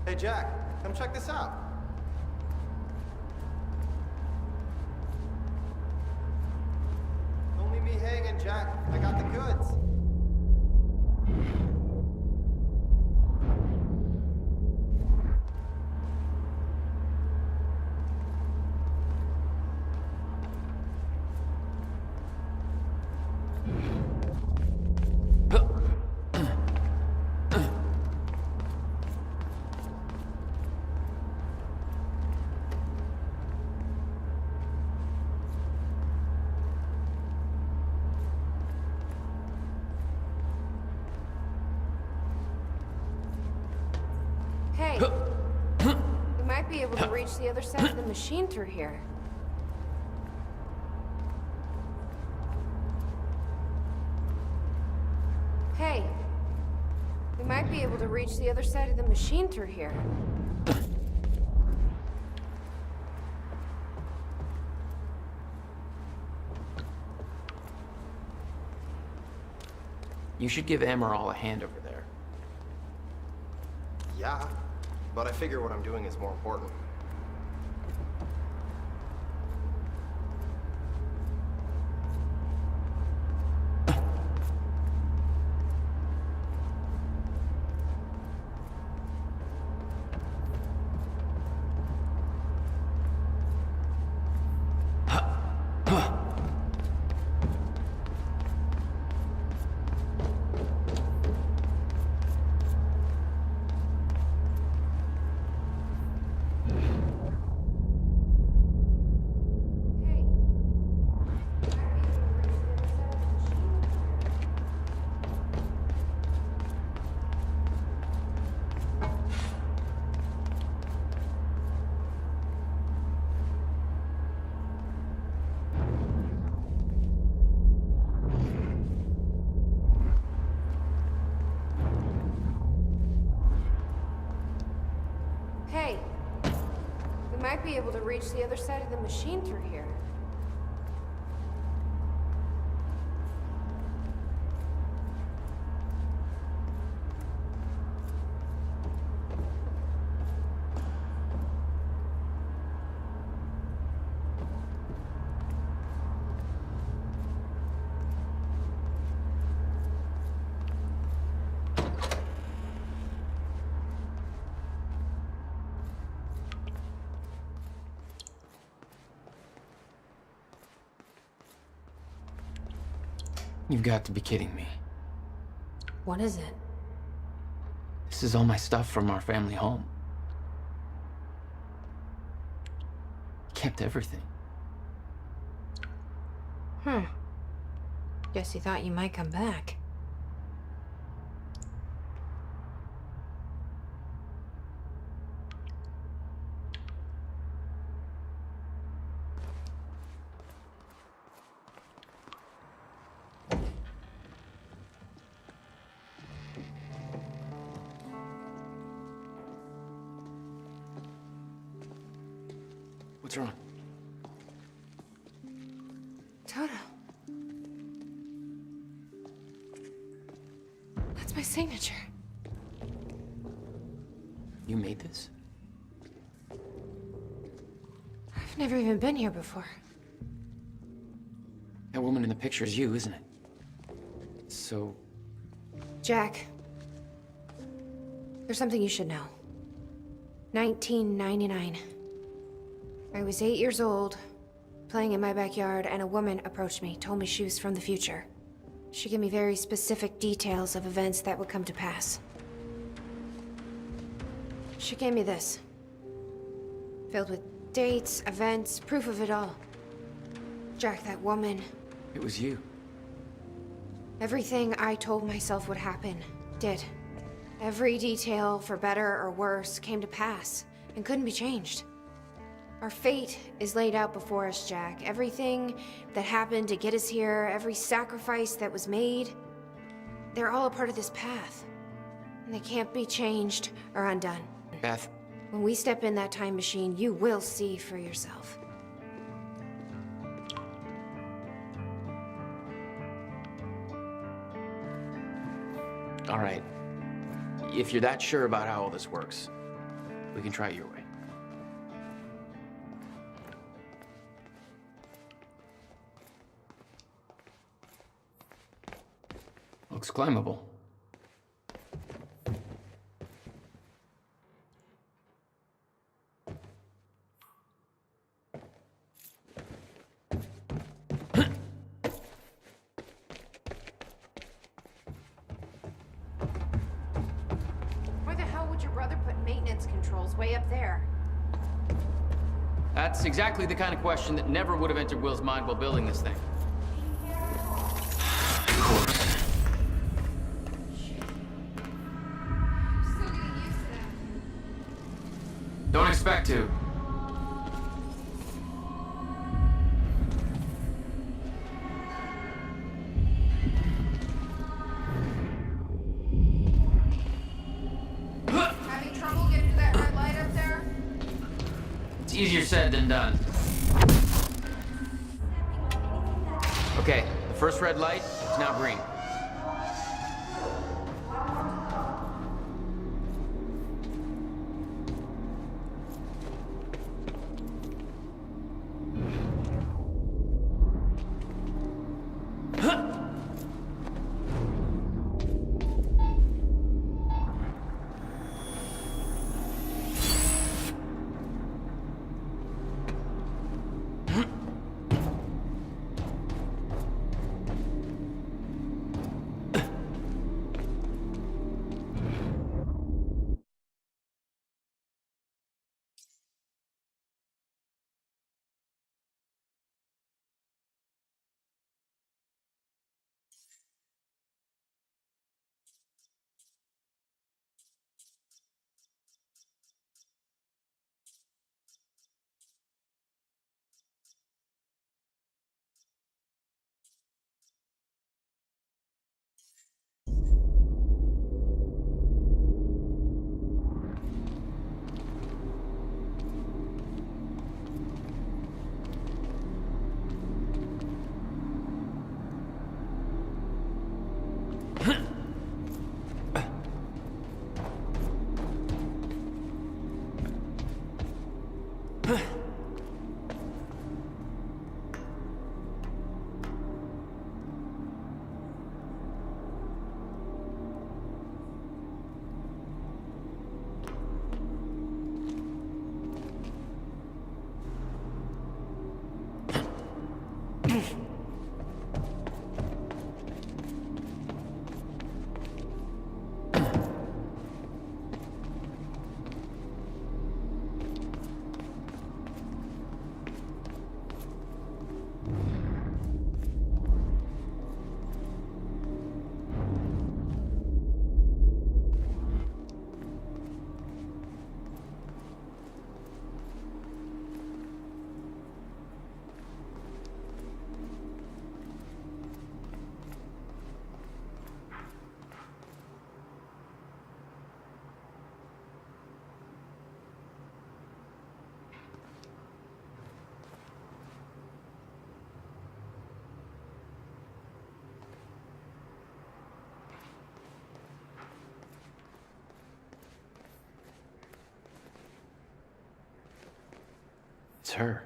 Hey, Jack, come check this out. Don't leave me hanging, Jack. I got the goods. Hey, we might be able to reach the other side of the machine through here. Hey, we might be able to reach the other side of the machine through here. You should give Amaral a hand over there. Yeah, but I figure what I'm doing is more important. Hey, we might be able to reach the other side of the machine through here. You've got to be kidding me. What is it? This is all my stuff from our family home. He kept everything. Guess he thought you might come back. What's wrong? Toto. That's my signature. You made this? I've never even been here before. That woman in the picture is you, isn't it? So, Jack, there's something you should know. 1999. I was 8 years old, playing in my backyard, and a woman approached me, told me she was from the future. She gave me very specific details of events that would come to pass. She gave me this. Filled with dates, events, proof of it all. Jack, that woman. it was you. Everything I told myself would happen, did. Every detail, for better or worse, came to pass, and couldn't be changed. Our fate is laid out before us, Jack. Everything that happened to get us here, every sacrifice that was made, they're all a part of this path. And they can't be changed or undone. Beth. When we step in that time machine, you will see for yourself. All right. If you're that sure about how all this works, we can try it your way. Looks climbable. Why the hell would your brother put maintenance controls way up there? That's exactly the kind of question that never would have entered Will's mind while building this thing. Of course. Don't expect to. Having trouble getting to that red light up there? It's easier said than done. Okay, the first red light is now green. It's her.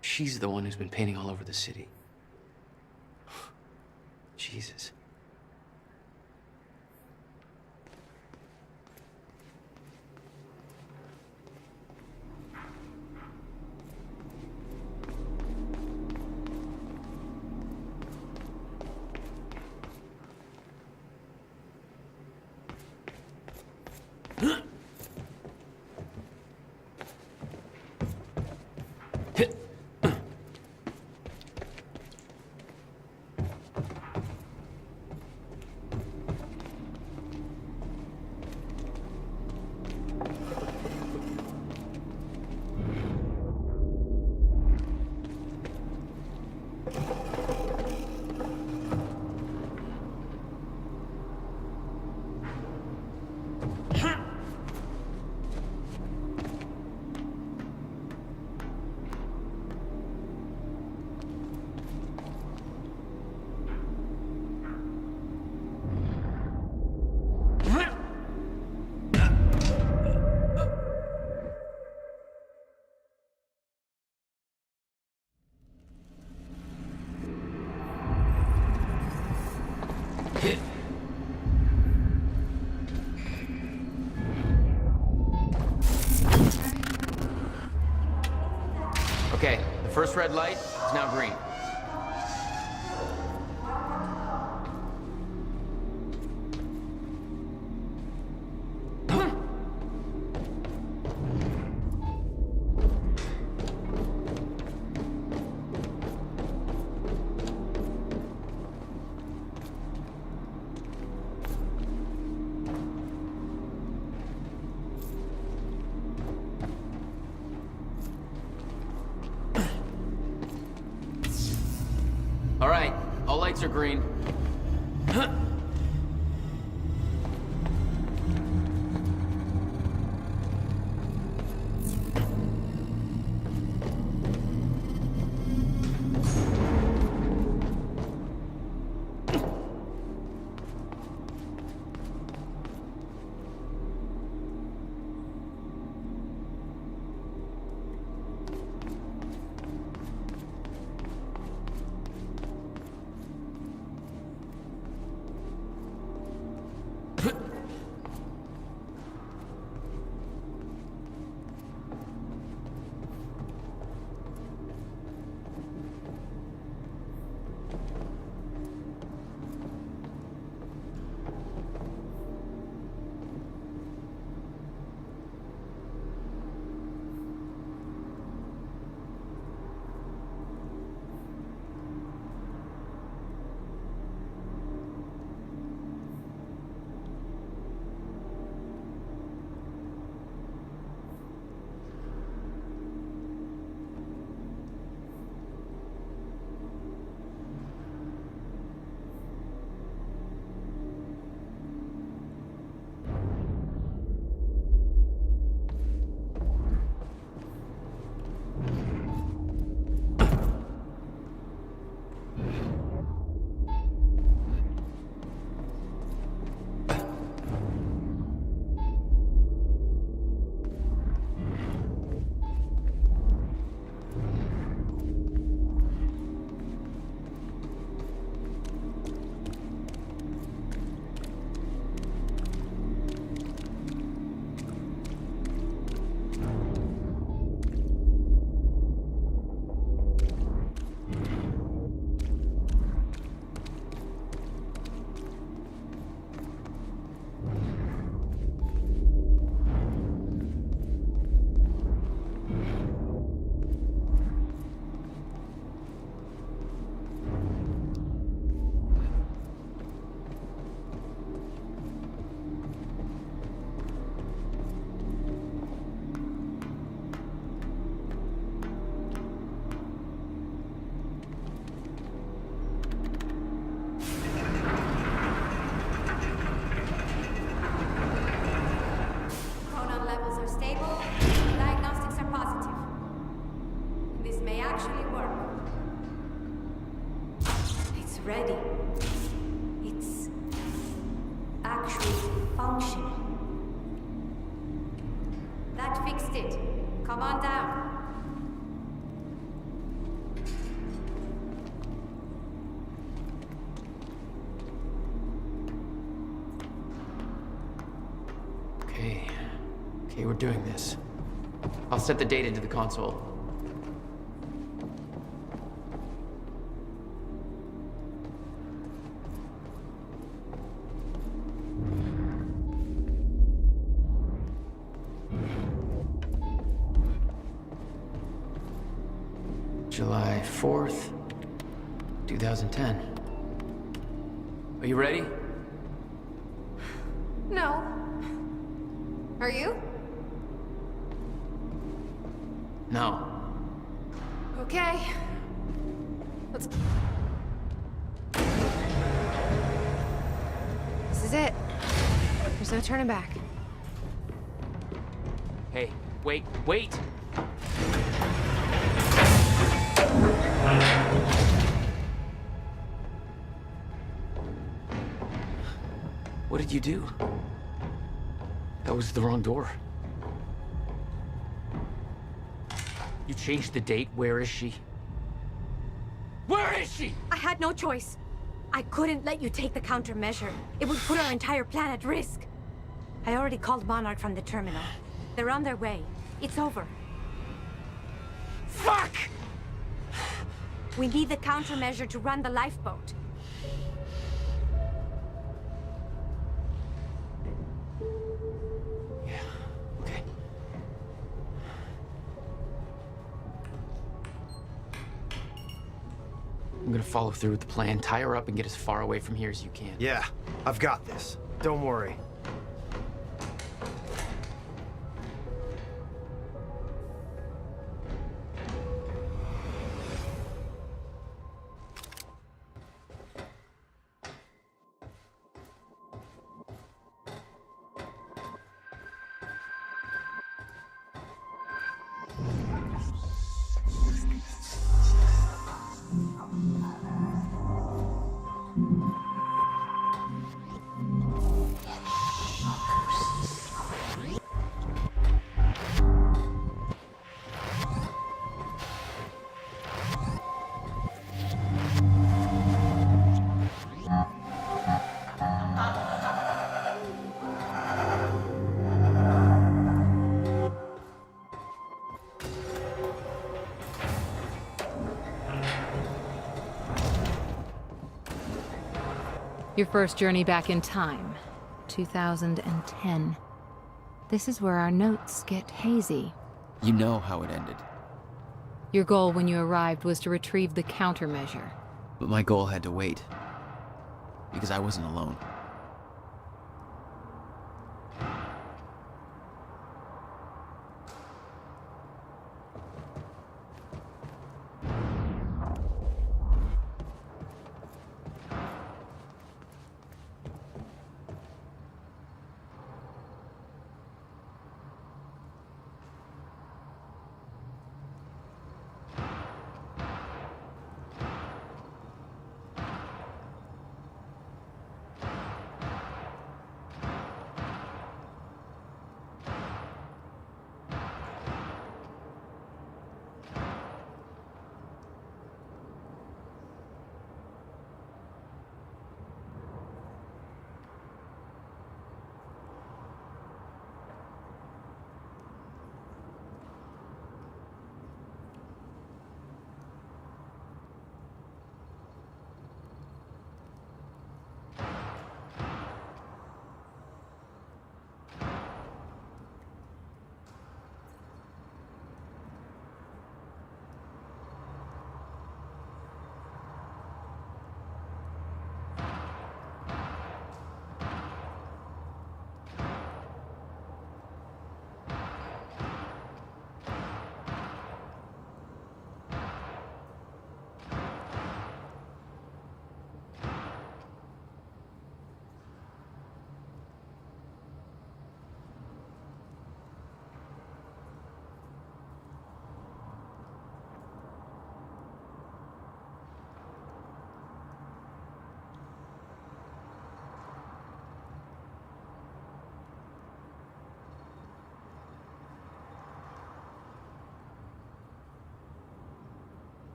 She's the one who's been painting all over the city. Jesus. Okay, the first red light is now green. All right, all lights are green. ready. It's actually functioning. That fixed it. Come on down. Okay, we're doing this. I'll set the date into the console. July 4th, 2010. Are you ready? No. Are you? No. Okay. Let's... This is it. There's no turning back. Hey, wait, wait! What did you do? That was the wrong door. You changed the date. Where is she? Where is she? I had no choice. I couldn't let you take the countermeasure. It would put our entire plan at risk. I already called Monarch from the terminal. They're on their way. It's over. Fuck! We need the countermeasure to run the lifeboat. Okay. I'm gonna follow through with the plan. Tie her up and get as far away from here as you can. Yeah, I've got this. Don't worry. Your first journey back in time, 2010. This is where our notes get hazy. You know how it ended. Your goal when you arrived was to retrieve the countermeasure. But my goal had to wait. Because I wasn't alone.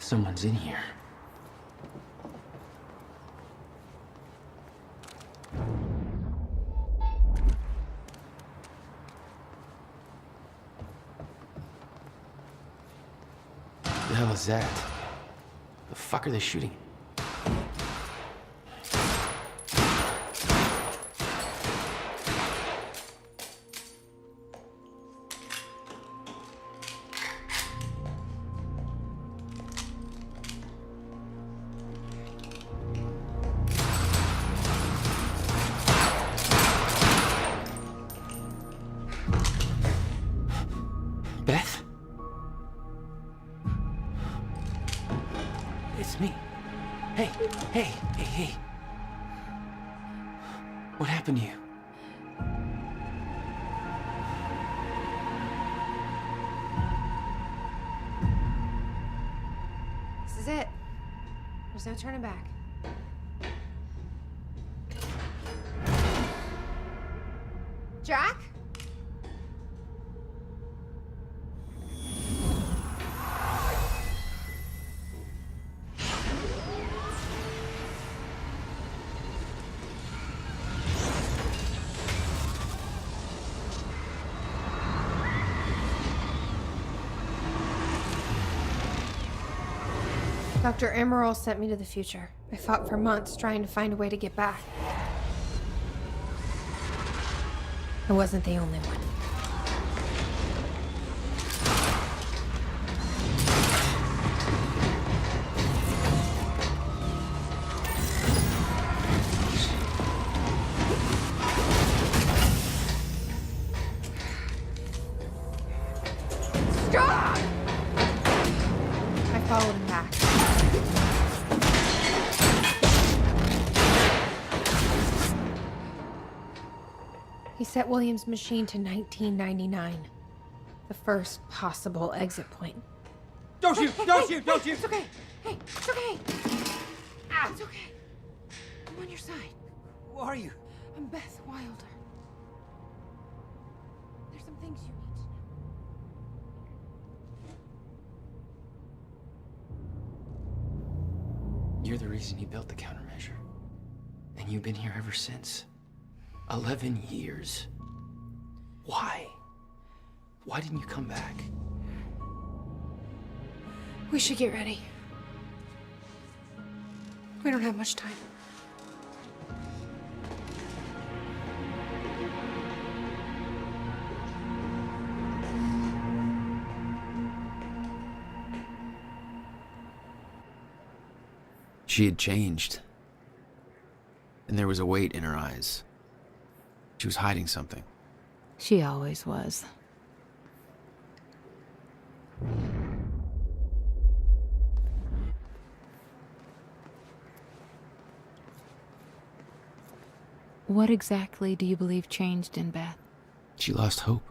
Someone's in here. The hell is that? The fuck are they shooting? Beth? It's me. Hey, hey, hey, hey. What happened to you? This is it. There's no turning back. Jack? Dr. Emerald sent me to the future. I fought for months trying to find a way to get back. I wasn't the only one. Stop! I followed him back. He set William's machine to 1999. The first possible exit point. Don't shoot! Don't shoot! Don't shoot! It's okay. Hey, it's okay. Ah, it's okay. I'm on your side. Who are you? I'm Beth Wilder. There's some things you need to know. You're the reason he built the countermeasure. And you've been here ever since. 11 years. Why? Why didn't you come back? We should get ready. We don't have much time. She had changed. And there was a weight in her eyes. She was hiding something. She always was. What exactly do you believe changed in Beth? She lost hope.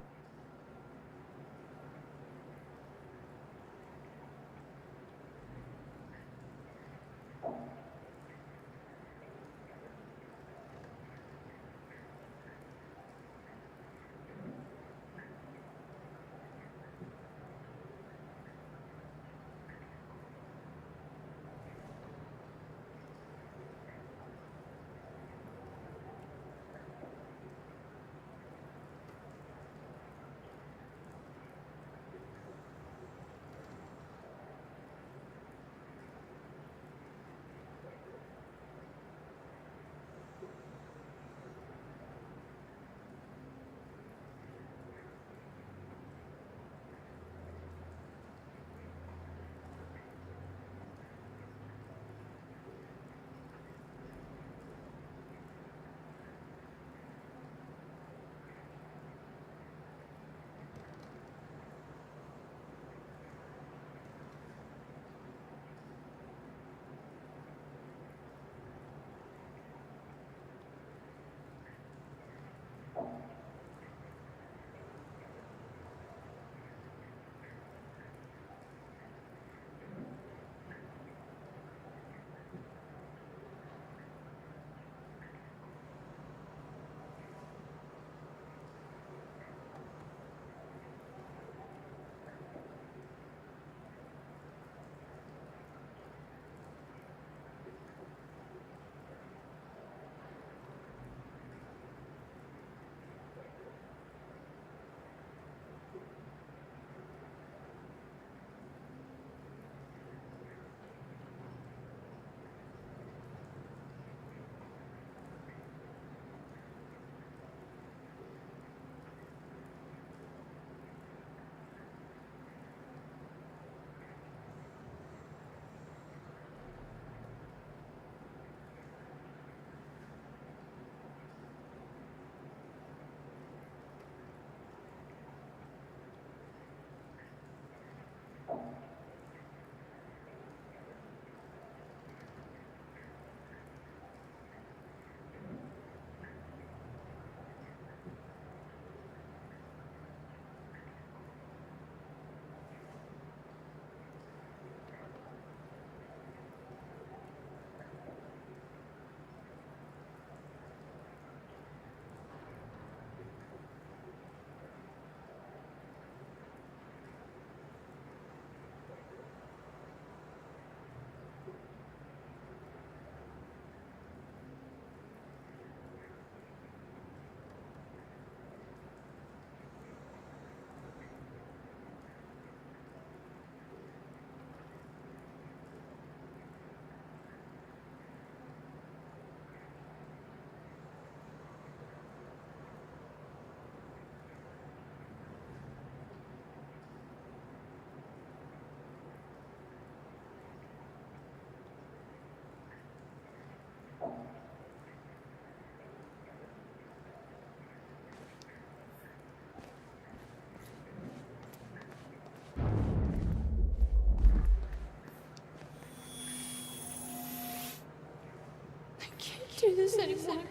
do this anymore.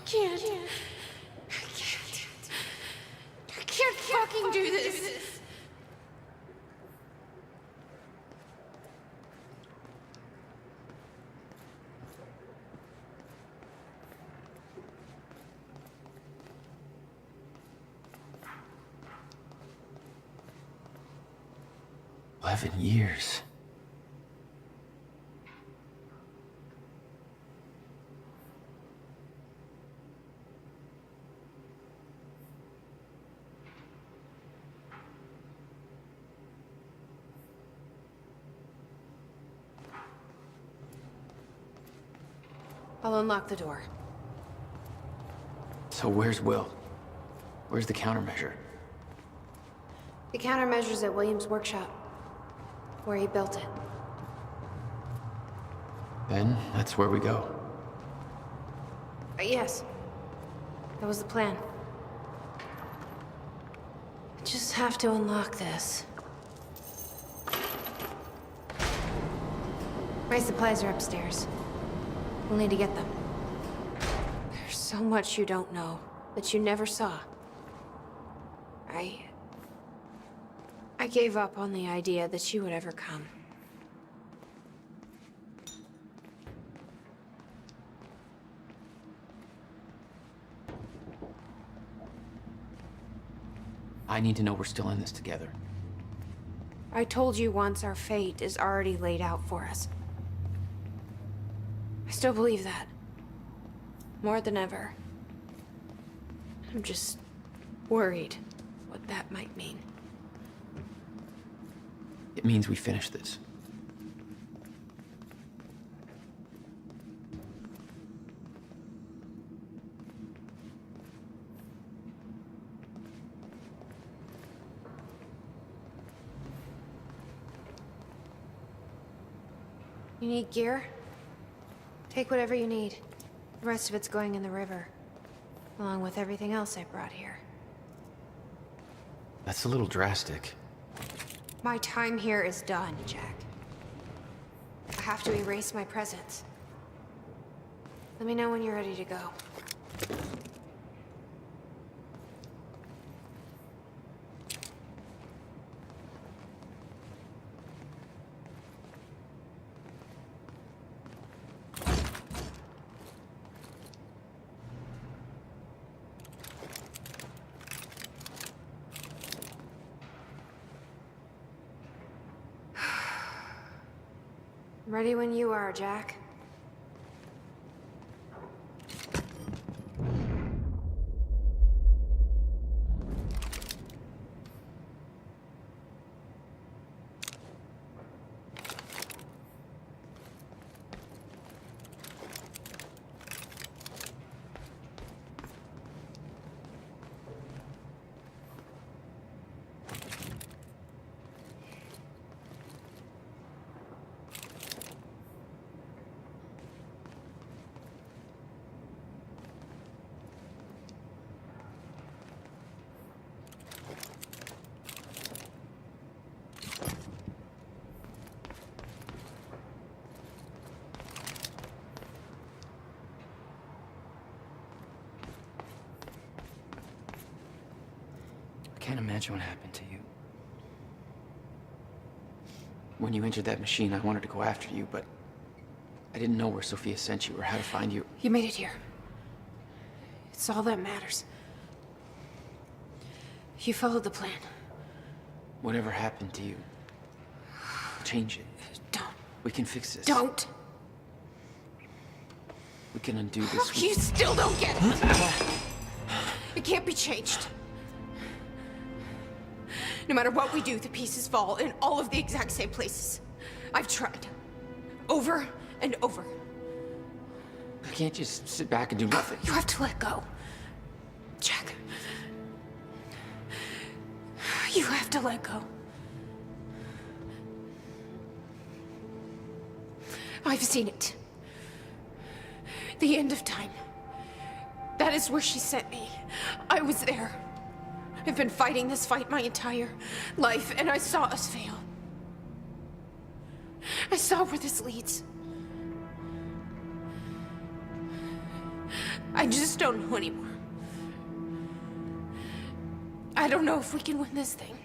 Can't. I can't fucking do this. Years. I'll unlock the door. So where's Will? Where's the countermeasure? The countermeasure's at William's workshop, where he built it. Then that's where we go. Yes. That was the plan. I just have to unlock this. My supplies are upstairs. We'll need to get them. There's so much you don't know, that you never saw. I gave up on the idea that you would ever come. I need to know we're still in this together. I told you once our fate is already laid out for us. I still believe that. More than ever. I'm just worried what that might mean. It means we finish this. You need gear? Take whatever you need. The rest of it's going in the river, along with everything else I brought here. That's a little drastic. My time here is done, Jack. I have to erase my presence. Let me know when you're ready to go. Ready when you are, Jack. I can't imagine what happened to you. When you entered that machine, I wanted to go after you, but I didn't know where Sophia sent you or how to find you. You made it here. It's all that matters. You followed the plan. Whatever happened to you, change it. Don't. We can fix this. Don't. We can undo this. You still don't get it. It can't be changed. No matter what we do, the pieces fall in all of the exact same places. I've tried. Over and over. I can't just sit back and do nothing. You have to let go. Jack. You have to let go. I've seen it. The end of time. That is where she sent me. I was there. I've been fighting this fight my entire life, and I saw us fail. I saw where this leads. I just don't know anymore. I don't know if we can win this thing.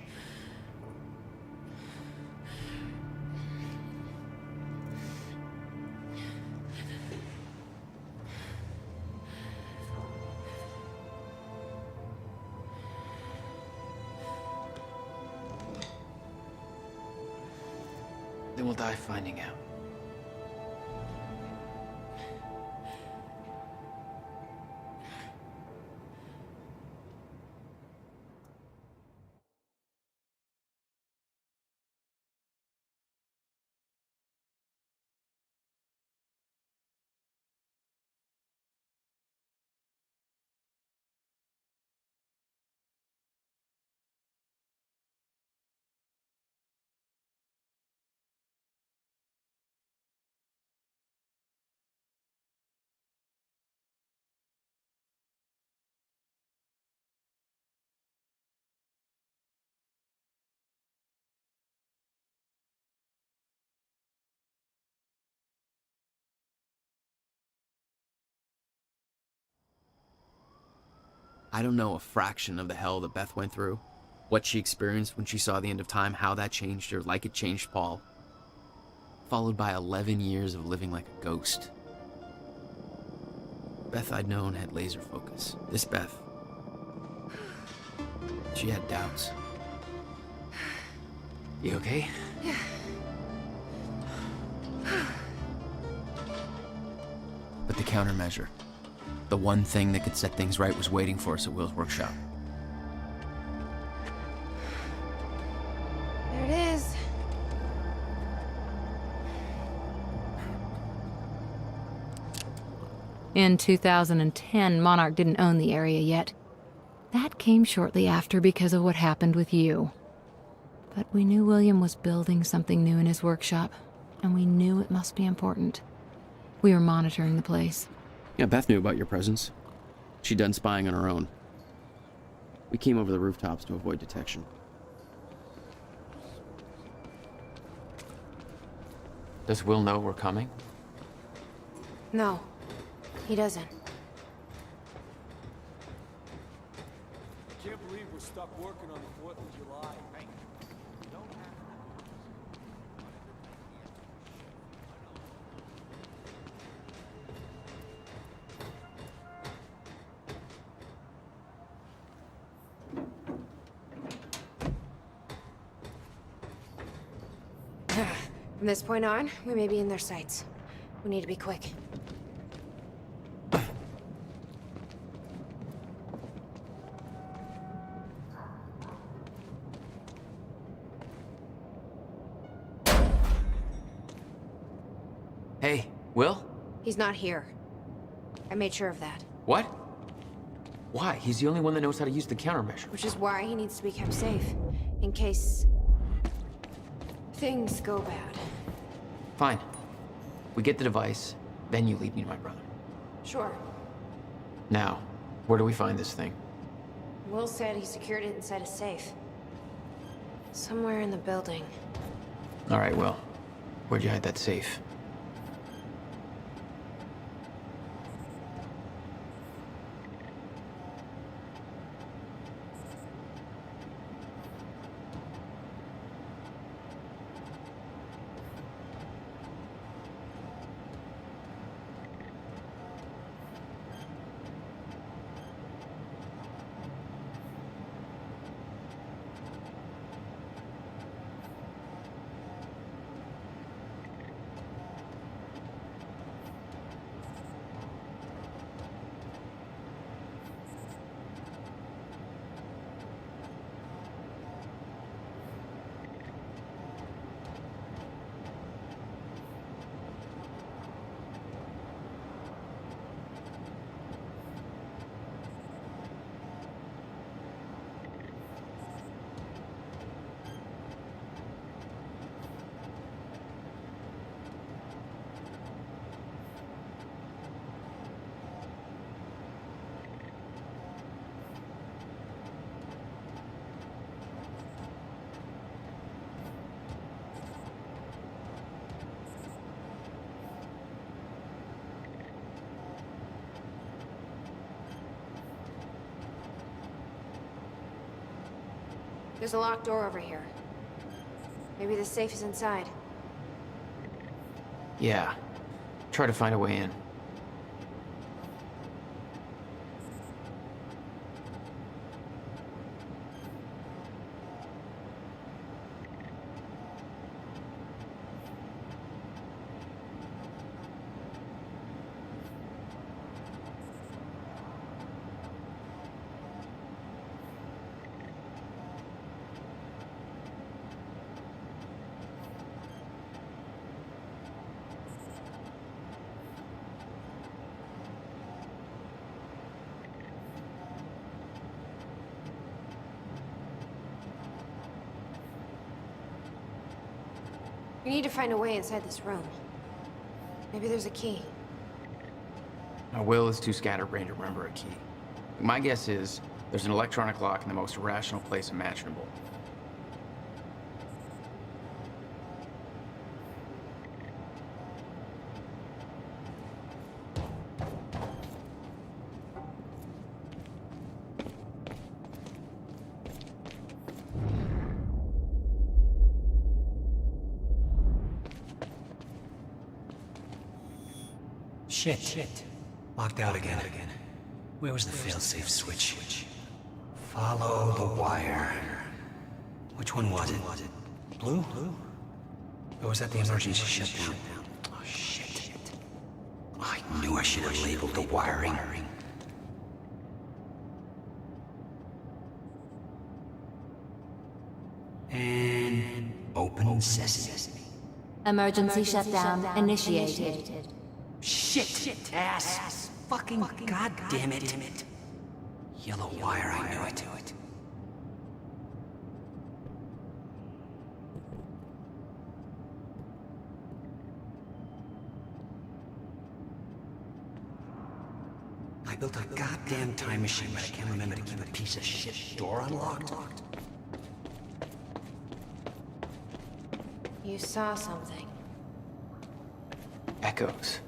Then we'll die finding out. I don't know a fraction of the hell that Beth went through, what she experienced when she saw the end of time, how that changed her like it changed Paul. Followed by 11 years of living like a ghost. Beth I'd known had laser focus. This Beth, she had doubts. You okay? Yeah. But the countermeasure, the one thing that could set things right, was waiting for us at Will's workshop. There it is. In 2010, Monarch didn't own the area yet. That came shortly after because of what happened with you. But we knew William was building something new in his workshop, and we knew it must be important. We were monitoring the place. Yeah, Beth knew about your presence. She'd done spying on her own. We came over the rooftops to avoid detection. Does Will know we're coming? No, he doesn't. Can't believe we're stuck working on the 4th of July. From this point on, we may be in their sights. We need to be quick. Hey, Will? He's not here. I made sure of that. What? Why? He's the only one that knows how to use the countermeasure. Which is why he needs to be kept safe. In case... things go bad. Fine. We get the device, then you lead me to my brother. Sure. Now, where do we find this thing? Will said he secured it inside a safe. Somewhere in the building. All right, Will. Where'd you hide that safe? There's a locked door over here. Maybe the safe is inside. Yeah. Try to find a way in. We need to find a way inside this room. Maybe there's a key. Now, Will is too scatterbrained to remember a key. My guess is there's an electronic lock in the most irrational place imaginable. Shit. Locked out again. Where was the failsafe switch? Follow the wire. Which one was it? Blue? Or was that the emergency shutdown? Oh, shit. I knew I should have labeled the wiring. And open sesame. Emergency shutdown initiated. Shit! Ass! Fucking goddamn it! Yellow wire, I knew it. I built a goddamn time machine, but I can't remember to keep a piece of shit door unlocked. You saw something. Echoes.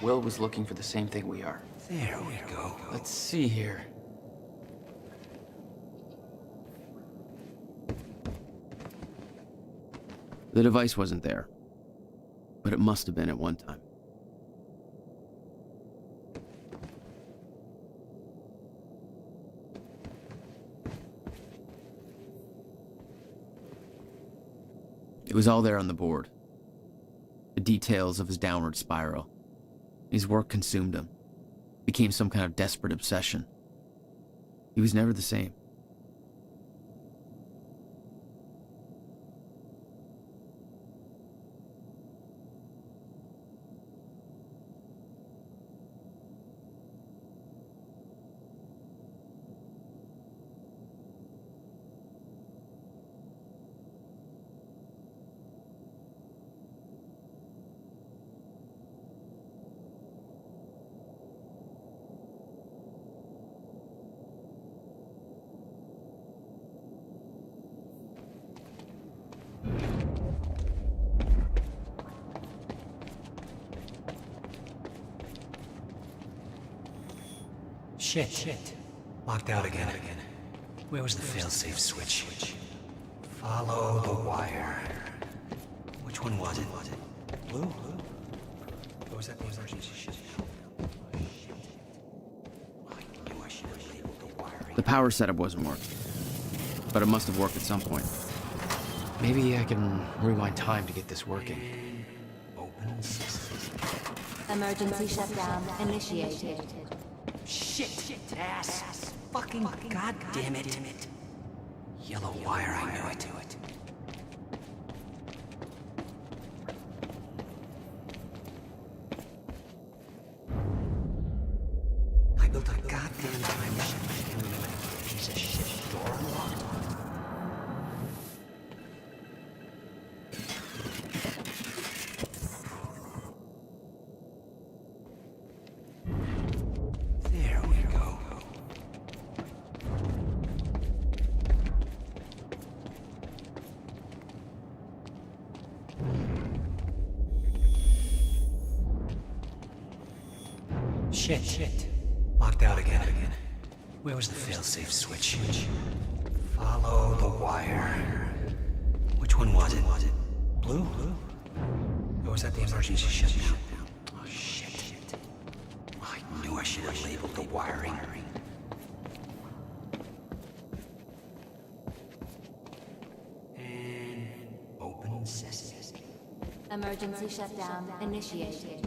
Will was looking for the same thing we are. There we go. Let's see here. The device wasn't there, but it must have been at one time. It was all there on the board. The details of his downward spiral. His work consumed him. Became some kind of desperate obsession. He was never the same. Shit. Locked out again. Where was the failsafe switch? Follow the wire. Which one was it? Blue? Or was that the emergency shutdown? I knew I should have labeled the wiring. The power setup wasn't working, but it must have worked at some point. Maybe I can rewind time to get this working. Open sesame. Emergency shutdown initiated. Shit. Ass. Fucking goddamn it. Yellow wire, I knew it. I built a goddamn time machine. I can't remember to keep a piece of shit door unlocked. There we go. Shit. Locked out again. Where was the failsafe switch? Follow the wire. Which one was it? Blue? Or was that the emergency shutdown? Oh, shit. I knew I should have labeled the wiring. And open sesame. Emergency shutdown initiated.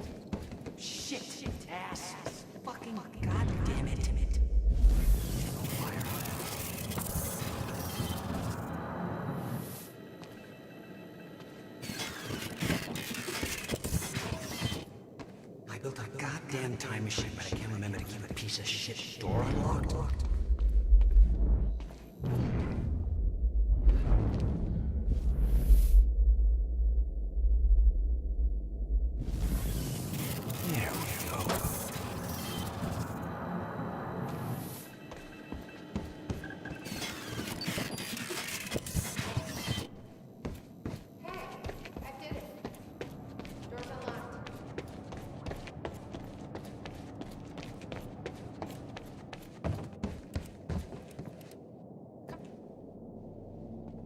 Shit, ass. Fucking goddamn it. I built a goddamn time machine, but I can't remember to keep a piece of shit door unlocked. There we go.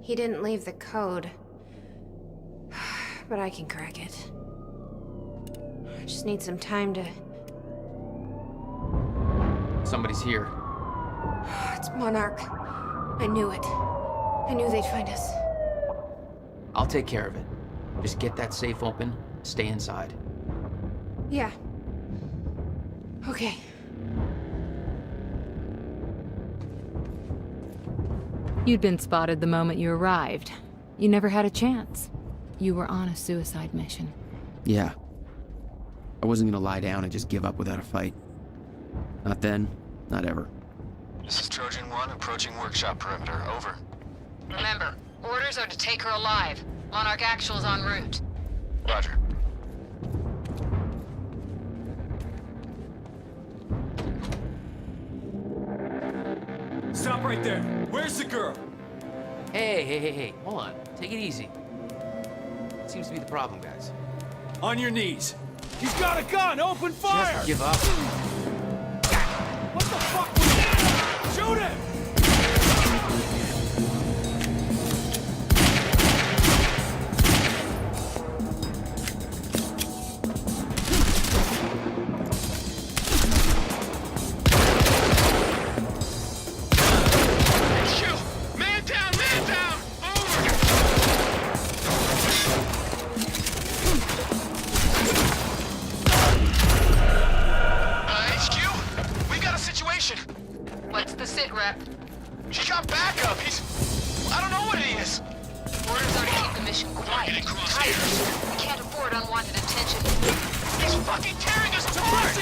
He didn't leave the code. But I can crack it. I just need some time to... Somebody's here. It's Monarch. I knew it. I knew they'd find us. I'll take care of it. Just get that safe open, stay inside. Yeah. Okay. You'd been spotted the moment you arrived. You never had a chance. You were on a suicide mission. Yeah. I wasn't gonna lie down and just give up without a fight. Not then, not ever. This is Trojan 1 approaching workshop perimeter. Over. Remember, orders are to take her alive. Monarch Actual's en route. Roger. Stop right there. Where's the girl? Hey. Hold on. Take it easy. What seems to be the problem, guys? On your knees. He's got a gun. Open fire. Just give up. What the fuck was that? Shoot him! What's the sit rep? She got backup. I don't know what he is. Orders are to keep the mission quiet. Tired. We can't afford unwanted attention. He's fucking tearing us apart!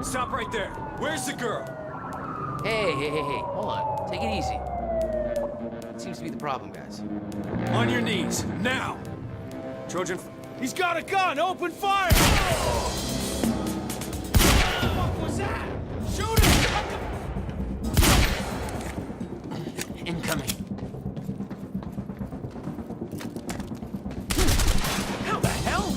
Stop right there. Where's the girl? Hey. Hold on. Take it easy. What seems to be the problem, guys? On your knees. Now. Trojan... He's got a gun. Open fire! What the fuck was that? Shoot him! Incoming. How the hell?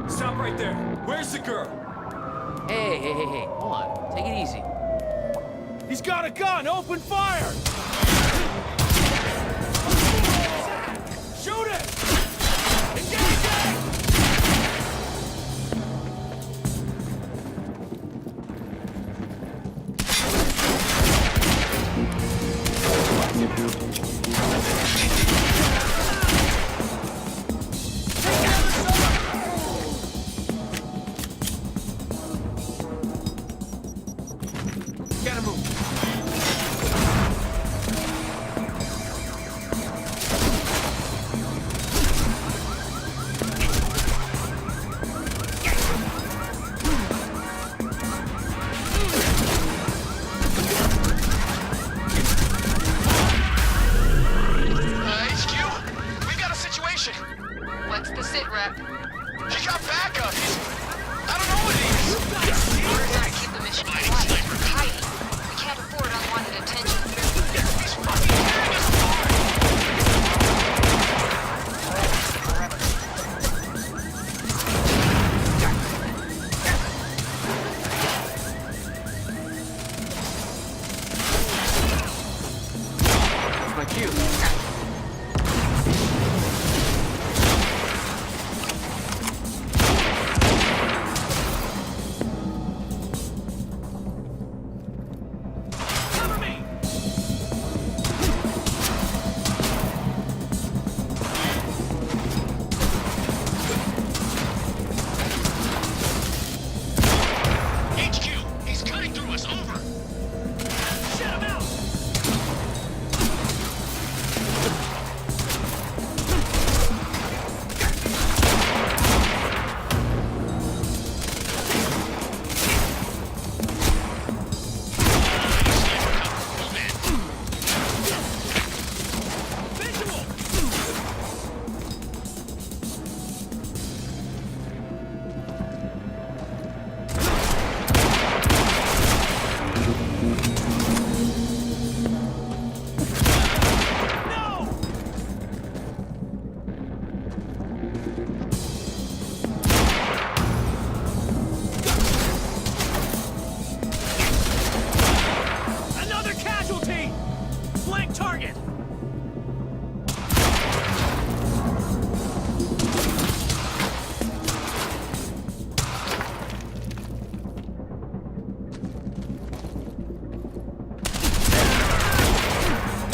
Stop right there. Where's the girl? Hey, hold on. Take it easy. He's got a gun! Open fire! Shoot it! Engaging! Gotta move. HQ, we got a situation. What's the sit rep? He got backup. I don't know what it is. We're gonna keep the mission quiet. Hiding. We can't afford unwanted attention. He's fucking tearing us apart. That's my cue. HQ, he's cutting through us. Over. Shut him out. Another casualty! Flank target!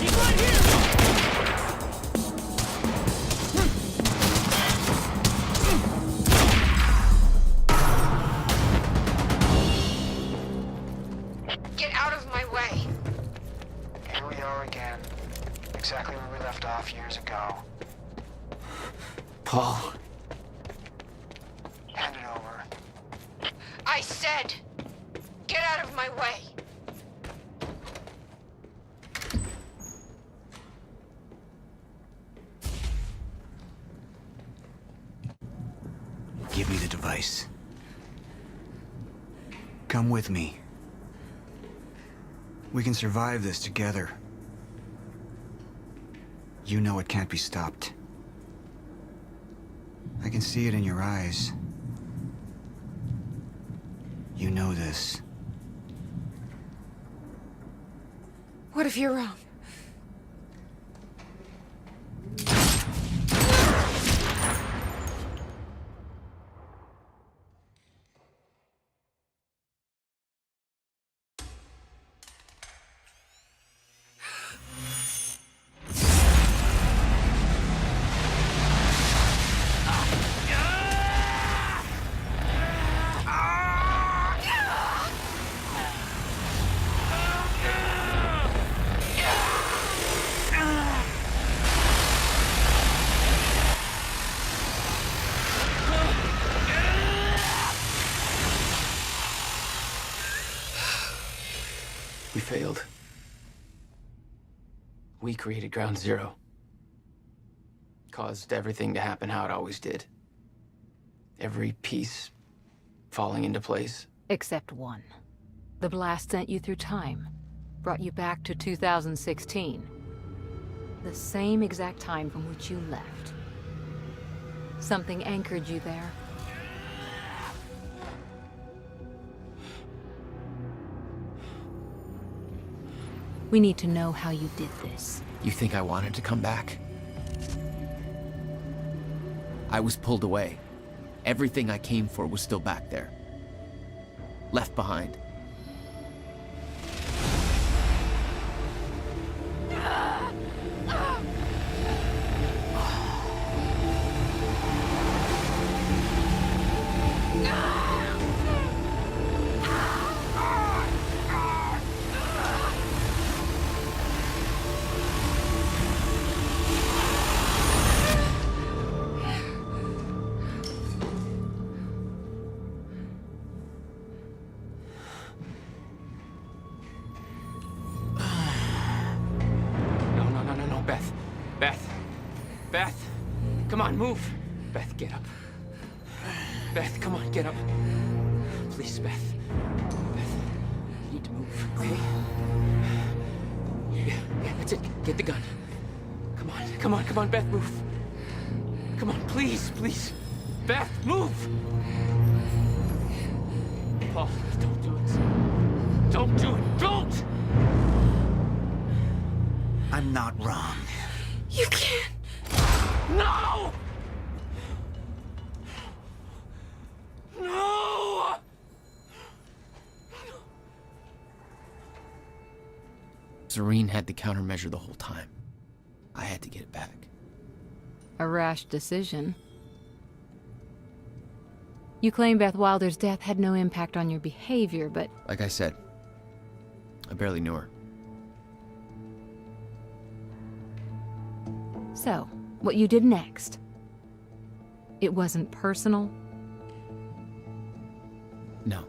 He's right here! Get out of my way. Here we are again. Exactly where we left off years ago. Paul. Hand it over. I said, get out of my way. Give me the device. Come with me. We can survive this together. You know it can't be stopped. I can see it in your eyes. You know this. What if you're wrong? Yeah! We failed. We created Ground Zero. Caused everything to happen how it always did. Every piece falling into place. Except one. The blast sent you through time. Brought you back to 2016. The same exact time from which you left. Something anchored you there. We need to know how you did this. You think I wanted to come back? I was pulled away. Everything I came for was still back there. Left behind. No, Beth. Beth, come on, move. Beth, get up. Beth, come on, get up. Please, Beth. Beth, you need to move, okay? Yeah, that's it. Get the gun. Come on, Beth, move. Come on, please. Beth, move! Paul, don't do it. Don't do it, don't! I'm not wrong. You can't. No! No! Serene had the countermeasure the whole time. I had to get it back. A rash decision. You claim Beth Wilder's death had no impact on your behavior, but... Like I said, I barely knew her. So, what you did next? It wasn't personal? No.